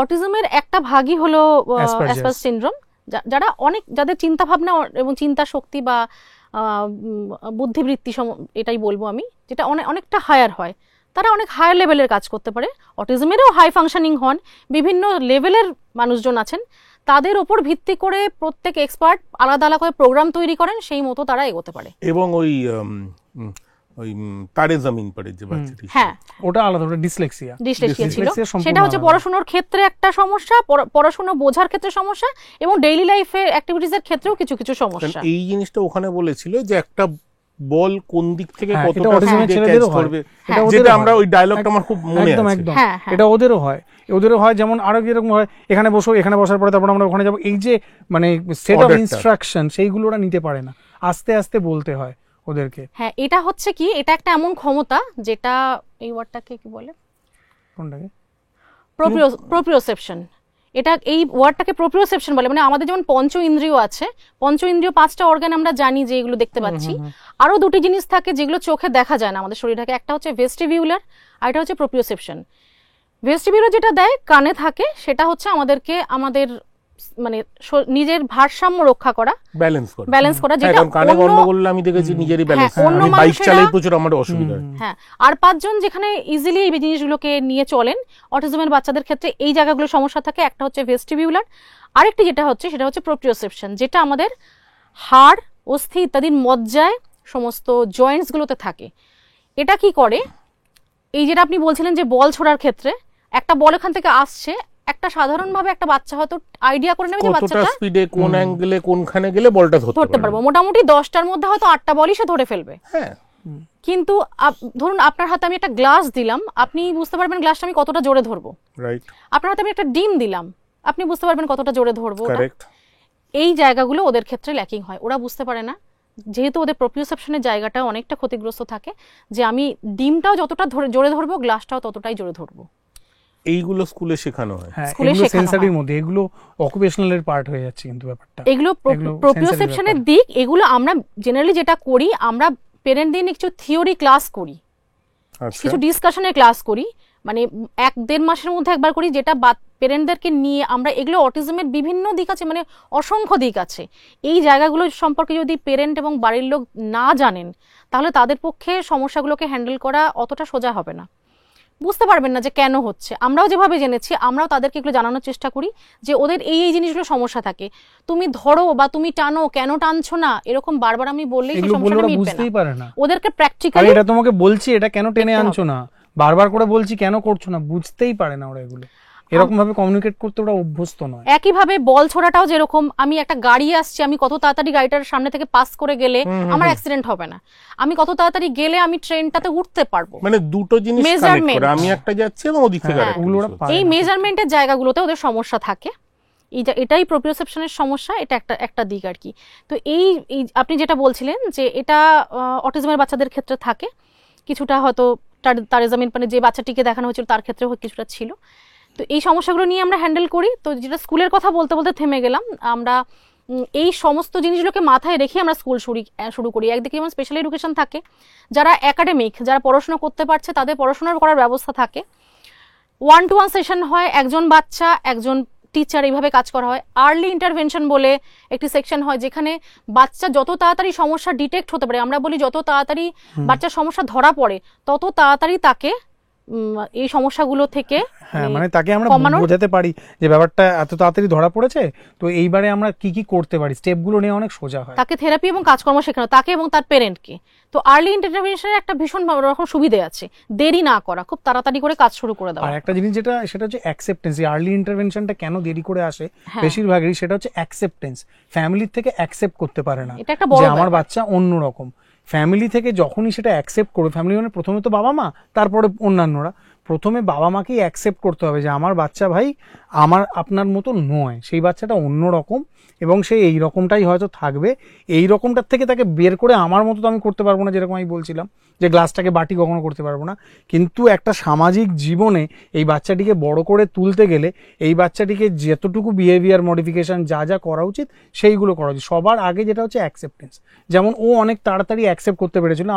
অটিজমের একটা ভাগই হলো অ্যাসপারজার্স সিনড্রোম, যারা অনেক, যাদের চিন্তা ভাবনা এবং চিন্তা শক্তি বা বুদ্ধিবৃত্তি, এটাই বলবো আমি, যেটা অনেকটা হায়ার হয়, তারা অনেক হায়ার লেভেলের কাজ করতে পারে। অটিজমেরও হাই ফাংশনিং হন, বিভিন্ন লেভেলের মানুষজন আছেন, তাদের উপর ভিত্তি করে প্রত্যেক এক্সপার্ট আলাদা আলাদা করে প্রোগ্রাম তৈরি করেন, সেই মতো তারা এগোতে পারে। এবং ওই তারে জমিন পড়ে যে বাচ্চাটি, হ্যাঁ, ওটা আলাদা, ওটা ডিসলেক্সিয়া ছিল। সেটা হচ্ছে পড়াশোনার ক্ষেত্রে একটা সমস্যা, পড়াশোনা বোঝার ক্ষেত্রে সমস্যা, এবং ডেইলি লাইফে অ্যাক্টিভিটিজের ক্ষেত্রেও কিছু কিছু সমস্যা। এই জিনিসটা ওখানে বলেছিল যে একটা বল কোন দিক থেকে কতটা ক্যাচ করবে, যেটা আমরা ওই ডায়লগটা আমার খুব মনে আছে। একদম এটা ওদেরও হয়, যেমন আরো যেরকম হয়, এখানে বসো, এখানে বসার পরে তারপর আমরা ওখানে যাবো, এই যে মানে সেট অফ ইনস্ট্রাকশন, সেইগুলো ওরা নিতে পারে না, আস্তে আস্তে বলতে হয় ওদেরকে। হ্যাঁ, এটা হচ্ছে কি, এটা একটা এমন ক্ষমতা যেটা, এই ওয়ার্ডটাকে কি বলে, কোনটাকে, প্রোপ্রিওসেপশন। এটা, এই ওয়ার্ডটাকে প্রোপ্রিওসেপশন বলে। মানে আমাদের যেমন পঞ্চ ইন্দ্রিয় আছে, পঞ্চ ইন্দ্রিয় 5টা অর্গান আমরা জানি যে এগুলো দেখতে পাচ্ছি, আরো 2টি জিনিস থাকে যেগুলো চোখে দেখা যায় না আমাদের শরীরে থাকে, একটা হচ্ছে ভেস্টিবিউলার আর একটা হচ্ছে প্রোপ্রিওসেপশন। ভেস্টিবিউলার যেটা দেয়, কানে থাকে, সেটা হচ্ছে আমাদেরকে আমাদের মানে নিজের ভারসাম্য রক্ষা করা, ব্যালেন্স করা, যেটা কানে গন্ডগোল আমি দেখেছি নিজেরই ব্যালেন্স, আমি বাইক চালাই প্রচুর, আমার অসুবিধা হয়। হ্যাঁ, আর 5 জন যেখানে ইজিলি এই জিনিসগুলোকে নিয়ে চলেন, অটিজমের বাচ্চাদের ক্ষেত্রে এই জায়গাগুলো সমস্যা থাকে। একটা হচ্ছে ভেস্টিবিউলার, আরেকটি যেটা হচ্ছে সেটা হচ্ছে প্রোপ্রিওসেপশন, যেটা আমাদের হাড়, অস্থি ইত্যাদির মজ্জায় সমস্ত জয়েন্টস গুলোতে থাকে। এটা কি করে, এই যেটা আপনি বলছিলেন যে বল ছোড়ার ক্ষেত্রে, একটা বল এখান থেকে আসছে, একটা সাধারণভাবে একটা বাচ্চা হয়তো আইডিয়া করে নেবে যে কতটা বাচ্চাটা স্পিডে কোন অ্যাঙ্গেলে কোনখানে গেলে বলটা ধরতে পারবো, মোটামুটি 10টার মধ্যে হয়তো 8টা বলই সে ধরে ফেলবে। হ্যাঁ, কিন্তু ধরুন আপনার হাতে আমি একটা গ্লাস দিলাম, আপনি বুঝতে পারবেন গ্লাসটা আমি কতটা জোরে ধরবো। রাইট, আপনার হাতে আমি একটা ডিম দিলাম, আপনি বুঝতে পারবেন কতটা জোরে ধরবো। কারেক্ট। এই জায়গাগুলো ওদের ক্ষেত্রে ল্যাকিং হয়, ওরা বুঝতে পারে না, যেহেতু ওদের প্রোপ্রিওসেপশনের জায়গাটা অনেকটা ক্ষতিগ্রস্ত থাকে, যে আমি ডিমটাও যতটা জোরে ধরবো গ্লাসটাও ততটাই জোরে ধরবো। এইগুলো স্কুলে শেখানো হয়। হ্যাঁ, স্কুলে এগুলো শেখানো সেন্সরির হয়। মধ্যে, এগুলো অকুপেশনালের পার্ট হয়ে যাচ্ছে কিন্তু ব্যাপারটা। এগুলো এগুলো প্রোপ্রিওসেপশনের sensory দিক, এগুলো আমরা জেনারেলি যেটা করি, আমরা পেরেন্টদের নিয়ে কিছু থিওরি ক্লাস করি, আচ্ছা, কিছু ডিসকাশনের ক্লাস করি, মানে 1-1.5 মাসের মধ্যে একবার করি, যেটা পেরেন্টদেরকে নিয়ে আমরা এগুলো অটিজমের বিভিন্ন দিক আছে, মানে অসংখ্য দিক আছে, এই জায়গাগুলো সম্পর্কে যদি পেরেন্ট এবং বাড়ির লোক না জানেন তাহলে তাদের পক্ষে সমস্যাগুলোকে হ্যান্ডেল করা অতটা সোজা হবে না, বুঝতে পারবেন না যে কেন হচ্ছে। আমরাও যেভাবে জেনেছি আমরাও তাদেরকে এগুলো জানানোর চেষ্টা করি যে ওদের এই এই জিনিসগুলো সমস্যা থাকে, তুমি ধরো বা তুমি টানো, কেন টানছো না, এরকম বারবার আমি বললেই সেই এগুলো বললে সমস্যাটা ওরা মিটবে বুঝতেই না। পারে না। ওদেরকে আর প্র্যাকটিক্যালি এটা তোমাকে বলছি, এটা কেন টেনে দেখতে আনছো না, বারবার করে বলছি কেন করছো না, বুঝতেই পারে না ওরা। এগুলো এরকম ভাবে কমিউনিকেট করতে ওরা অভ্যস্ত নয়। একইভাবে বল ছোড়াটাও যেরকম, আমি একটা গাড়ি আসছে, আমি কত তাড়াতাড়ি গাড়িটার সামনে থেকে পাস করে গেলে আমার অ্যাক্সিডেন্ট হবে না, আমি কত তাড়াতাড়ি গেলে আমি ট্রেনটাতে উঠতে পারবো। মানে দুটো জিনিস কানেক্ট Measurement. করে, আমি একটা যাচ্ছি এবং ওদিক থেকে হ্যাঁ, আরেকটা ওগুলো ওরা কিছু। পারে এই না। মেজারমেন্টের জায়গাগুলোতে ওদের সমস্যা থাকে, এটাই প্রোপ্রিওসেপশনের সমস্যা, এটা একটা দিক আর কি। তো এই আপনি যেটা বলছিলেন যে এটা অটিজমের বাচ্চাদের ক্ষেত্রে থাকে, কিছুটা হয়তো তারেজামিন মানে যে বাচ্চাটিকে দেখানো হয়েছিল তার ক্ষেত্রেও কিছুটা ছিল। তো এই সমস্যাগুলো নিয়ে আমরা হ্যান্ডেল করি। তো যেটা স্কুলের কথা বলতে বলতে থেমে গেলাম, আমরা এই সমস্ত জিনিসগুলোকে মাথায় রেখে আমরা স্কুল শুরু করি। একদিকে যেমন স্পেশাল এডুকেশন থাকে, যারা একাডেমিক, যারা পড়াশোনা করতে পারছে তাদের পড়াশোনা করার ব্যবস্থা থাকে, 1-to-1 সেশন হয়, একজন বাচ্চা একজন টিচার, এইভাবে কাজ করা হয়। আর্লি ইন্টারভেনশন বলে একটি সেকশন হয়, যেখানে বাচ্চা যত তাড়াতাড়ি সমস্যা ডিটেক্ট হতে পারে, আমরা বলি যত তাড়াতাড়ি বাচ্চার সমস্যা ধরা পড়ে তত তাড়াতাড়ি তাকে এই সমস্যাগুলো থেকে হ্যাঁ, মানে তাকে আমরা কমানোর- বোঝাতে পারি যে ব্যাপারটা এত তাড়াতাড়ি ধরা পড়েছে, তো এইবারে আমরা কি কি করতে পারি, স্টেপগুলো নিয়ে অনেক সোজা হয়। তাকে থেরাপি এবং কাজকর্ম শেখানো, তাকে এবং তার পেরেন্টকে। তো আর্লি ইন্টারভেনশনের একটা ভীষণ রকম সুবিধে আছে, দেরি না করা, খুব তাড়াতাড়ি করে কাজ শুরু করে দেওয়া। আর একটা জিনিস যেটা, সেটা হচ্ছে অ্যাকসেপ্টেন্স। আর্লি ইন্টারভেনশনটা কেন দেরি করে আসে হ্যাঁ। বেশিরভাগই, সেটা হচ্ছে অ্যাকসেপ্টেন্স। ফ্যামিলির থেকে অ্যাকসেপ্ট করতে পারে না এটা একটা বড় যে আমার ব্যাপার। বাচ্চা অন্যরকম। ফ্যামিলি থেকে যখনই সেটা অ্যাকসেপ্ট করবে, ফ্যামিলি মানে প্রথমে তো বাবা মা, তারপরে অন্যান্যরা, প্রথমে বাবা মাকেই অ্যাকসেপ্ট করতে হবে যে আমার বাচ্চা ভাই আপনার মতো নয়, সেই বাচ্চাটা অন্যরকম এবং সে এই রকমটাই হয়তো থাকবে। এই রকমটার থেকে তাকে বের করে আমার মতো তো আমি করতে পারবো না, যেরকম আমি বলছিলাম যে গ্লাসটাকে বাটি কখনো করতে পারবো না, কিন্তু একটা সামাজিক জীবনে এই বাচ্চাটিকে বড় করে তুলতে গেলে এই বাচ্চাটিকে যতটুকু বিহেভিয়ার মডিফিকেশন যা যা করা উচিত সেইগুলো করা উচিত। সবার আগে যেটা হচ্ছে অ্যাকসেপ্টেন্স। যেমন ও অনেক তাড়াতাড়ি অ্যাকসেপ্ট করতে পেরেছিল,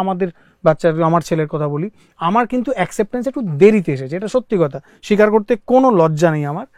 আমার ছেলের কথা বলি, আমার কিন্তু অ্যাকসেপ্টেন্স একটু দেরিতে এসেছে, এটা সত্যি কথা, স্বীকার করতে কোনো লজ্জা নেই আমার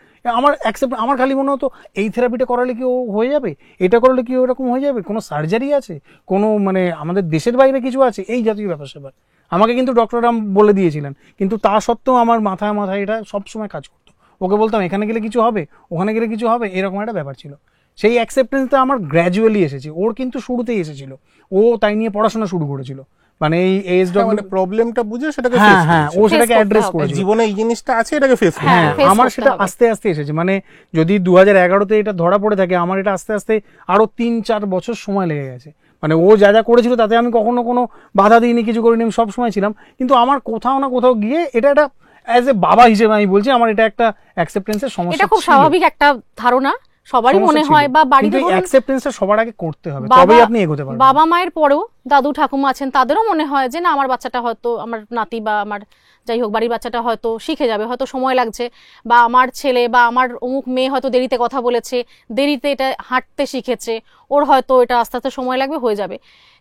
আমার খালি মনে হতো এই থেরাপিটা করালে কি ও হয়ে যাবে, এটা করলে কি ওরকম হয়ে যাবে, কোনো সার্জারি আছে, কোনো মানে আমাদের দেশের বাইরে কিছু আছে, এই জাতীয় ব্যাপার স্যাপার আমাকে কিন্তু ডক্টররা বলে দিয়েছিলেন, কিন্তু তা সত্ত্বেও আমার মাথায় এটা সবসময় কাজ করতো। ওকে বলতাম এখানে গেলে কিছু হবে, ওখানে গেলে কিছু হবে, এরকম একটা ব্যাপার ছিল। সেই অ্যাকসেপ্টেন্সটা আমার গ্র্যাজুয়ালি এসেছে, ওর কিন্তু শুরুতেই এসেছিল, ও তাই নিয়ে পড়াশোনা শুরু করেছিল, মানে এই এএসডব্লিউ, মানে প্রবলেমটা বুঝে সেটাকে হ্যাঁ face হ্যাঁ, ও করেছে। সেটাকে করতে অ্যাড্রেস হবে। করেছিল। জীবনে এই জিনিসটা আছে, এটাকে ফেস করতে হ্যাঁ, হবে। face আমার করতে সেটা হবে। আস্তে আস্তে এসেছে, মানে যদি 2011-তে এটা ধরা পড়ে থাকে, আমার এটা আস্তে আস্তে আরো 3-4 বছর সময় লেগে গেছে। মানে ও যা যা করেছিল তাতে আমি কখনো কোনো বাধা দিইনি, কিছু করিনি, আমি সবসময় ছিলাম, কিন্তু আমার কোথাও না কোথাও গিয়ে এটা একটা অ্যাজ এ বাবা হিসেবে আমি বলছি, আমার এটা একটা অ্যাকসেপ্টেন্সের সমস্যা এটা খুব ছিল। স্বাভাবিক একটা ধারণা, সবারই সমস্যা মনে ছিল। হয়, বা বাড়িতে কিন্তু এই ধরুন অ্যাকসেপ্টেন্সটা সবার আগে করতে হবে, বাবা- তবেই আপনি এগোতে পারবেন। বাবা মায়ের পরেও দাদু ঠাকুমা আছেন, তাদেরও মনে হয় যে না আমার বাচ্চাটা হয়তো, আমার নাতি বা আমার যাই হোক বাড়ির বাচ্চাটা হয়তো শিখে যাবে, হয়তো সময় লাগছে, বা আমার ছেলে বা আমার অমুক মেয়ে হয়তো দেরিতে কথা বলেছে, দেরিতে এটা হাঁটতে শিখেছে, ওর হয়তো এটা আস্তে আস্তে সময় লাগবে, হয়ে যাবে।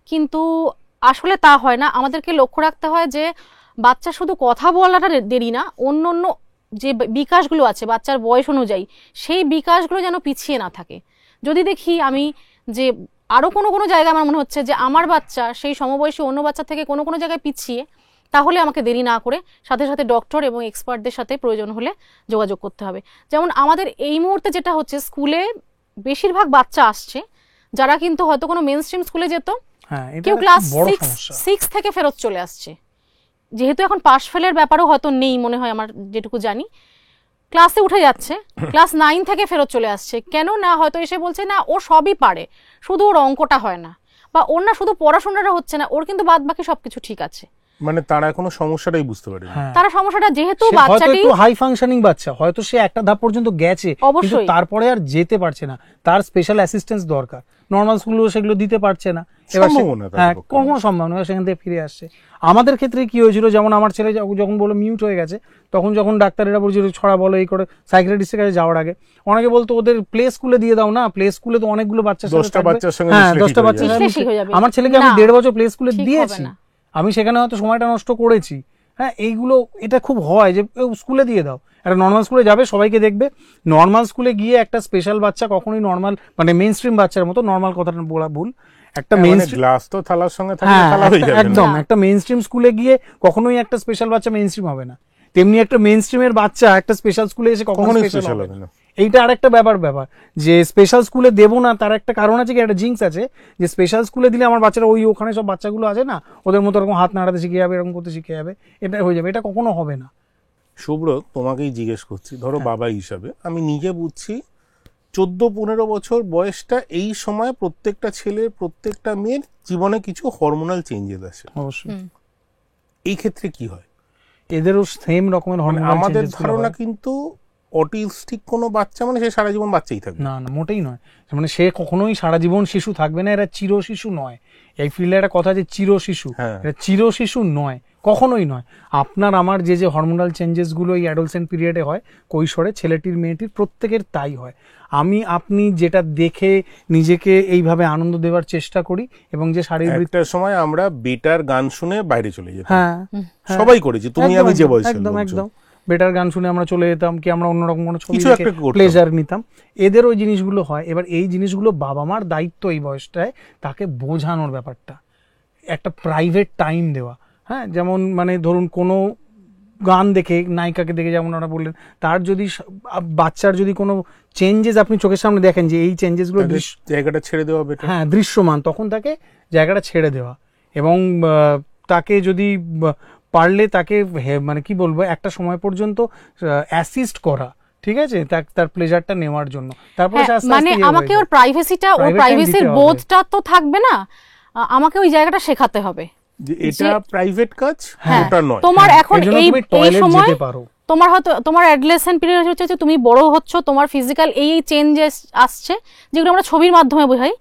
কিন্তু আসলে তা হয় না। আমাদেরকে লক্ষ্য রাখতে হয় যে বাচ্চা শুধু কথা বলাটা দেরি না, অন্য অন্য যে বিকাশগুলো আছে বাচ্চার বয়স অনুযায়ী, সেই বিকাশগুলো যেন পিছিয়ে না থাকে। যদি দেখি আমি যে আরো কোনো কোনো জায়গায় আমার মনে হচ্ছে যে আমার বাচ্চা সেই সমবয়সী অন্য বাচ্চা থেকে কোনো কোনো জায়গায় পিছিয়ে, তাহলে আমাকে দেরি না করে সাথে সাথে ডক্টর এবং এক্সপার্টদের সাথে প্রয়োজন হলে যোগাযোগ করতে হবে। যেমন আমাদের এই মুহূর্তে যেটা হচ্ছে, স্কুলে বেশিরভাগ বাচ্চা আসছে যারা কিন্তু হয়তো কোনো মেন স্ট্রিম স্কুলে যেত, হ্যাঁ, এটা কেউ একটা ক্লাস বড় সমস্যা। 6 থেকে ফেরত চলে আসছে। যেহেতু এখন পাশ ফেলের ব্যাপারও হয়তো নেই মনে হয় আমার যেটুকু জানি, ক্লাসে উঠে যাচ্ছে, ক্লাস 9 থেকে ফেরত চলে আসছে, কেন না হয়তো এসে বলছে না ও সবই পারে, শুধু ওর অঙ্কটা হয় না, বা ওর না শুধু পড়াশোনাটা হচ্ছে না, ওর কিন্তু বাদ বাকি সবকিছু ঠিক আছে। মানে তারা এখনো সমস্যাটাই বুঝতে পারে না। তারা সমস্যাটা যেহেতু সে হয়তো বাচ্চাটি একটু হাই ফাংশনিং বাচ্চা, হয়তো সে একটা ধাপ পর্যন্ত গেছে, কিন্তু অবশ্যই। তারপরে আর যেতে পারছে না, তার স্পেশাল অ্যাসিস্ট্যান্স দরকার, নর্মাল স্কুলগুলো সেগুলো দিতে পারছে না, এবার সম্ভব না তাদের হ্যাঁ পক্ষে। কখনো সম্ভব নয়, সেখান থেকে ফিরে আসছে। আমাদের ক্ষেত্রে কি হয়েছিল, যেমন আমার ছেলে যখন বললো মিউট হয়ে গেছে, তখন যখন ডাক্তারেরা বলছিল ছড়া বলো এই করে, সাইকিয়াট্রিস্টের কাছে যাওয়ার আগে অনেকে বলতো ওদের প্লে স্কুলে দিয়ে দাও না, প্লে স্কুলে তো অনেকগুলো বাচ্চার সাথে 10টা বাচ্চার সঙ্গে হ্যাঁ মিশলে 10টা ঠিক হয়ে বাচ্চার যাবে। সাথে মিশলে ঠিক হয়ে যাবে। আমার ছেলেকে আমি না, 1.5 বছর প্লে স্কুলে ঠিক হবে দিয়েছি, না। আমি সেখানে হয়তো সময়টা নষ্ট করেছি। হ্যাঁ এইগুলো এটা খুব হয় যে স্কুলে দিয়ে দাও, একটা নর্মাল স্কুলে যাবে, সবাইকে দেখবে। নর্মাল স্কুলে গিয়ে একটা স্পেশাল বাচ্চা কখনোই নর্মাল মানে মেইন স্ট্রিম বাচ্চার মতো, নর্মাল কথাটা বলা ভুল, একটা মেইন গ্লাস তো থালার সঙ্গে থাকলে হ্যাঁ থালা হয়ে যাবে না। একদম একটা মেইন স্ট্রিম স্কুলে গিয়ে কখনোই একটা স্পেশাল বাচ্চা মেইন স্ট্রিম হবে না, তেমনি একটা মেইন স্ট্রিমের বাচ্চা একটা স্পেশাল স্কুলে এসে কখনোই কখনোই স্পেশাল স্পেশাল হবে হবে না। না। এইটা আরেকটা ব্যাপার যে স্পেশাল স্কুলে দেবো না, তার একটা কারণ আছে, কি একটা জিঙ্কস আছে, যে স্পেশাল স্কুলে দিলে আমার বাচ্চারা ওখানে সব বাচ্চাগুলো আছে না, ওদের মতো এরকম হাত নাড়াতে শিখে যাবে, এরকম করতে শিখে যাবে, এটা হয়ে যাবে, এটা কখনো হবে না। সুব্রত, তোমাকেই জিজ্ঞেস করছি, ধরো বাবা হিসাবে আমি নিজে বুঝছি 14-15 বছর বয়সটা এই সময় প্রত্যেকটা ছেলের প্রত্যেকটা মেয়ের জীবনে কিছু হরমোনাল চেঞ্জেস আসে, অবশ্যই এই ক্ষেত্রে কি হয়? এদেরও সেম রকমের মানে হরমোনাল আমাদের চেঞ্জেস ধারণা কিন্তু অটিস্টিক কোনো বাচ্চা মানে সে সারা জীবন বাচ্চাই থাকবে। না না মোটেই নয়, মানে সে কখনোই সারা জীবন শিশু থাকবে না, এরা চির শিশু নয়। এই ফিল্ডে একটা কথা যে চির শিশু, হ্যাঁ। এটা চির শিশু নয়, কখনোই নয়। আপনার আমার যে হরমোনাল চেঞ্জেস গুলো এই অ্যাডোলসেন্ট পিরিয়ডে হয়, কৈশোরে ছেলেটির মেয়েটির প্রত্যেকের তাই হয়। আপনি যেটা দেখে নিজেকে এইভাবে আনন্দ দেওয়ার চেষ্টা করি, এবং যে শারীরিক একটা সময় আমরা বেটার গান শুনে বাইরে চলে যেতাম, হ্যাঁ সবাই করেছি, তুমি আমি যে বয়সের একদম লোকজন। একদম বেটার গান শুনে আমরা চলে যেতাম, কি আমরা অন্যরকম কোনো ছবি কিছু দেখে একটা করতাম। প্লেজার নিতাম, এদের ওই জিনিসগুলো হয়। এবার এই জিনিসগুলো বাবা মার দায়িত্ব এই বয়সটায় তাকে বোঝানোর ব্যাপারটা, একটা প্রাইভেট টাইম দেওয়া। হ্যাঁ যেমন মানে ধরুন কোনো গান দেখে, নায়িকাকে দেখে, যেমন ওরা বললেন, তার যদি বাচ্চার যদি কোনো চেঞ্জেস আপনি চোখের সামনে দেখেন যে এই চেঞ্জেসগুলো তাদের জায়গাটা ছেড়ে দেওয়া বেটার। হ্যাঁ দৃশ্যমান, তখন তাকে জায়গাটা ছেড়ে দেওয়া, এবং তাকে যদি পারলে তাকে মানে কি বলবো একটা সময় পর্যন্ত অ্যাসিস্ট করা, ঠিক আছে, তার প্লেজারটা নেওয়ার জন্য। তারপরে সে আস্তে মানে আস্তে আমাকে ওর প্রাইভেসিটা, ওর Private time প্রাইভেসির দিতে হবে। বোধটা তো থাকবে না, আমাকে ওই জায়গাটা শেখাতে হবে। যে এটা প্রাইভেট কাজ, হ্যাঁ, ওটা নয়। তোমার এখন এর জন্য এই তুমি এই টয়লেট সময় যেতে পারো। তোমার হয়তো তোমার অ্যাডলেসেন্ট পিরিয়ড হচ্ছে, তুমি বড় হচ্ছ, তোমার ফিজিক্যাল এই চেঞ্জেস আসছে, যেগুলো আমরা ছবির মাধ্যমে বোঝাই।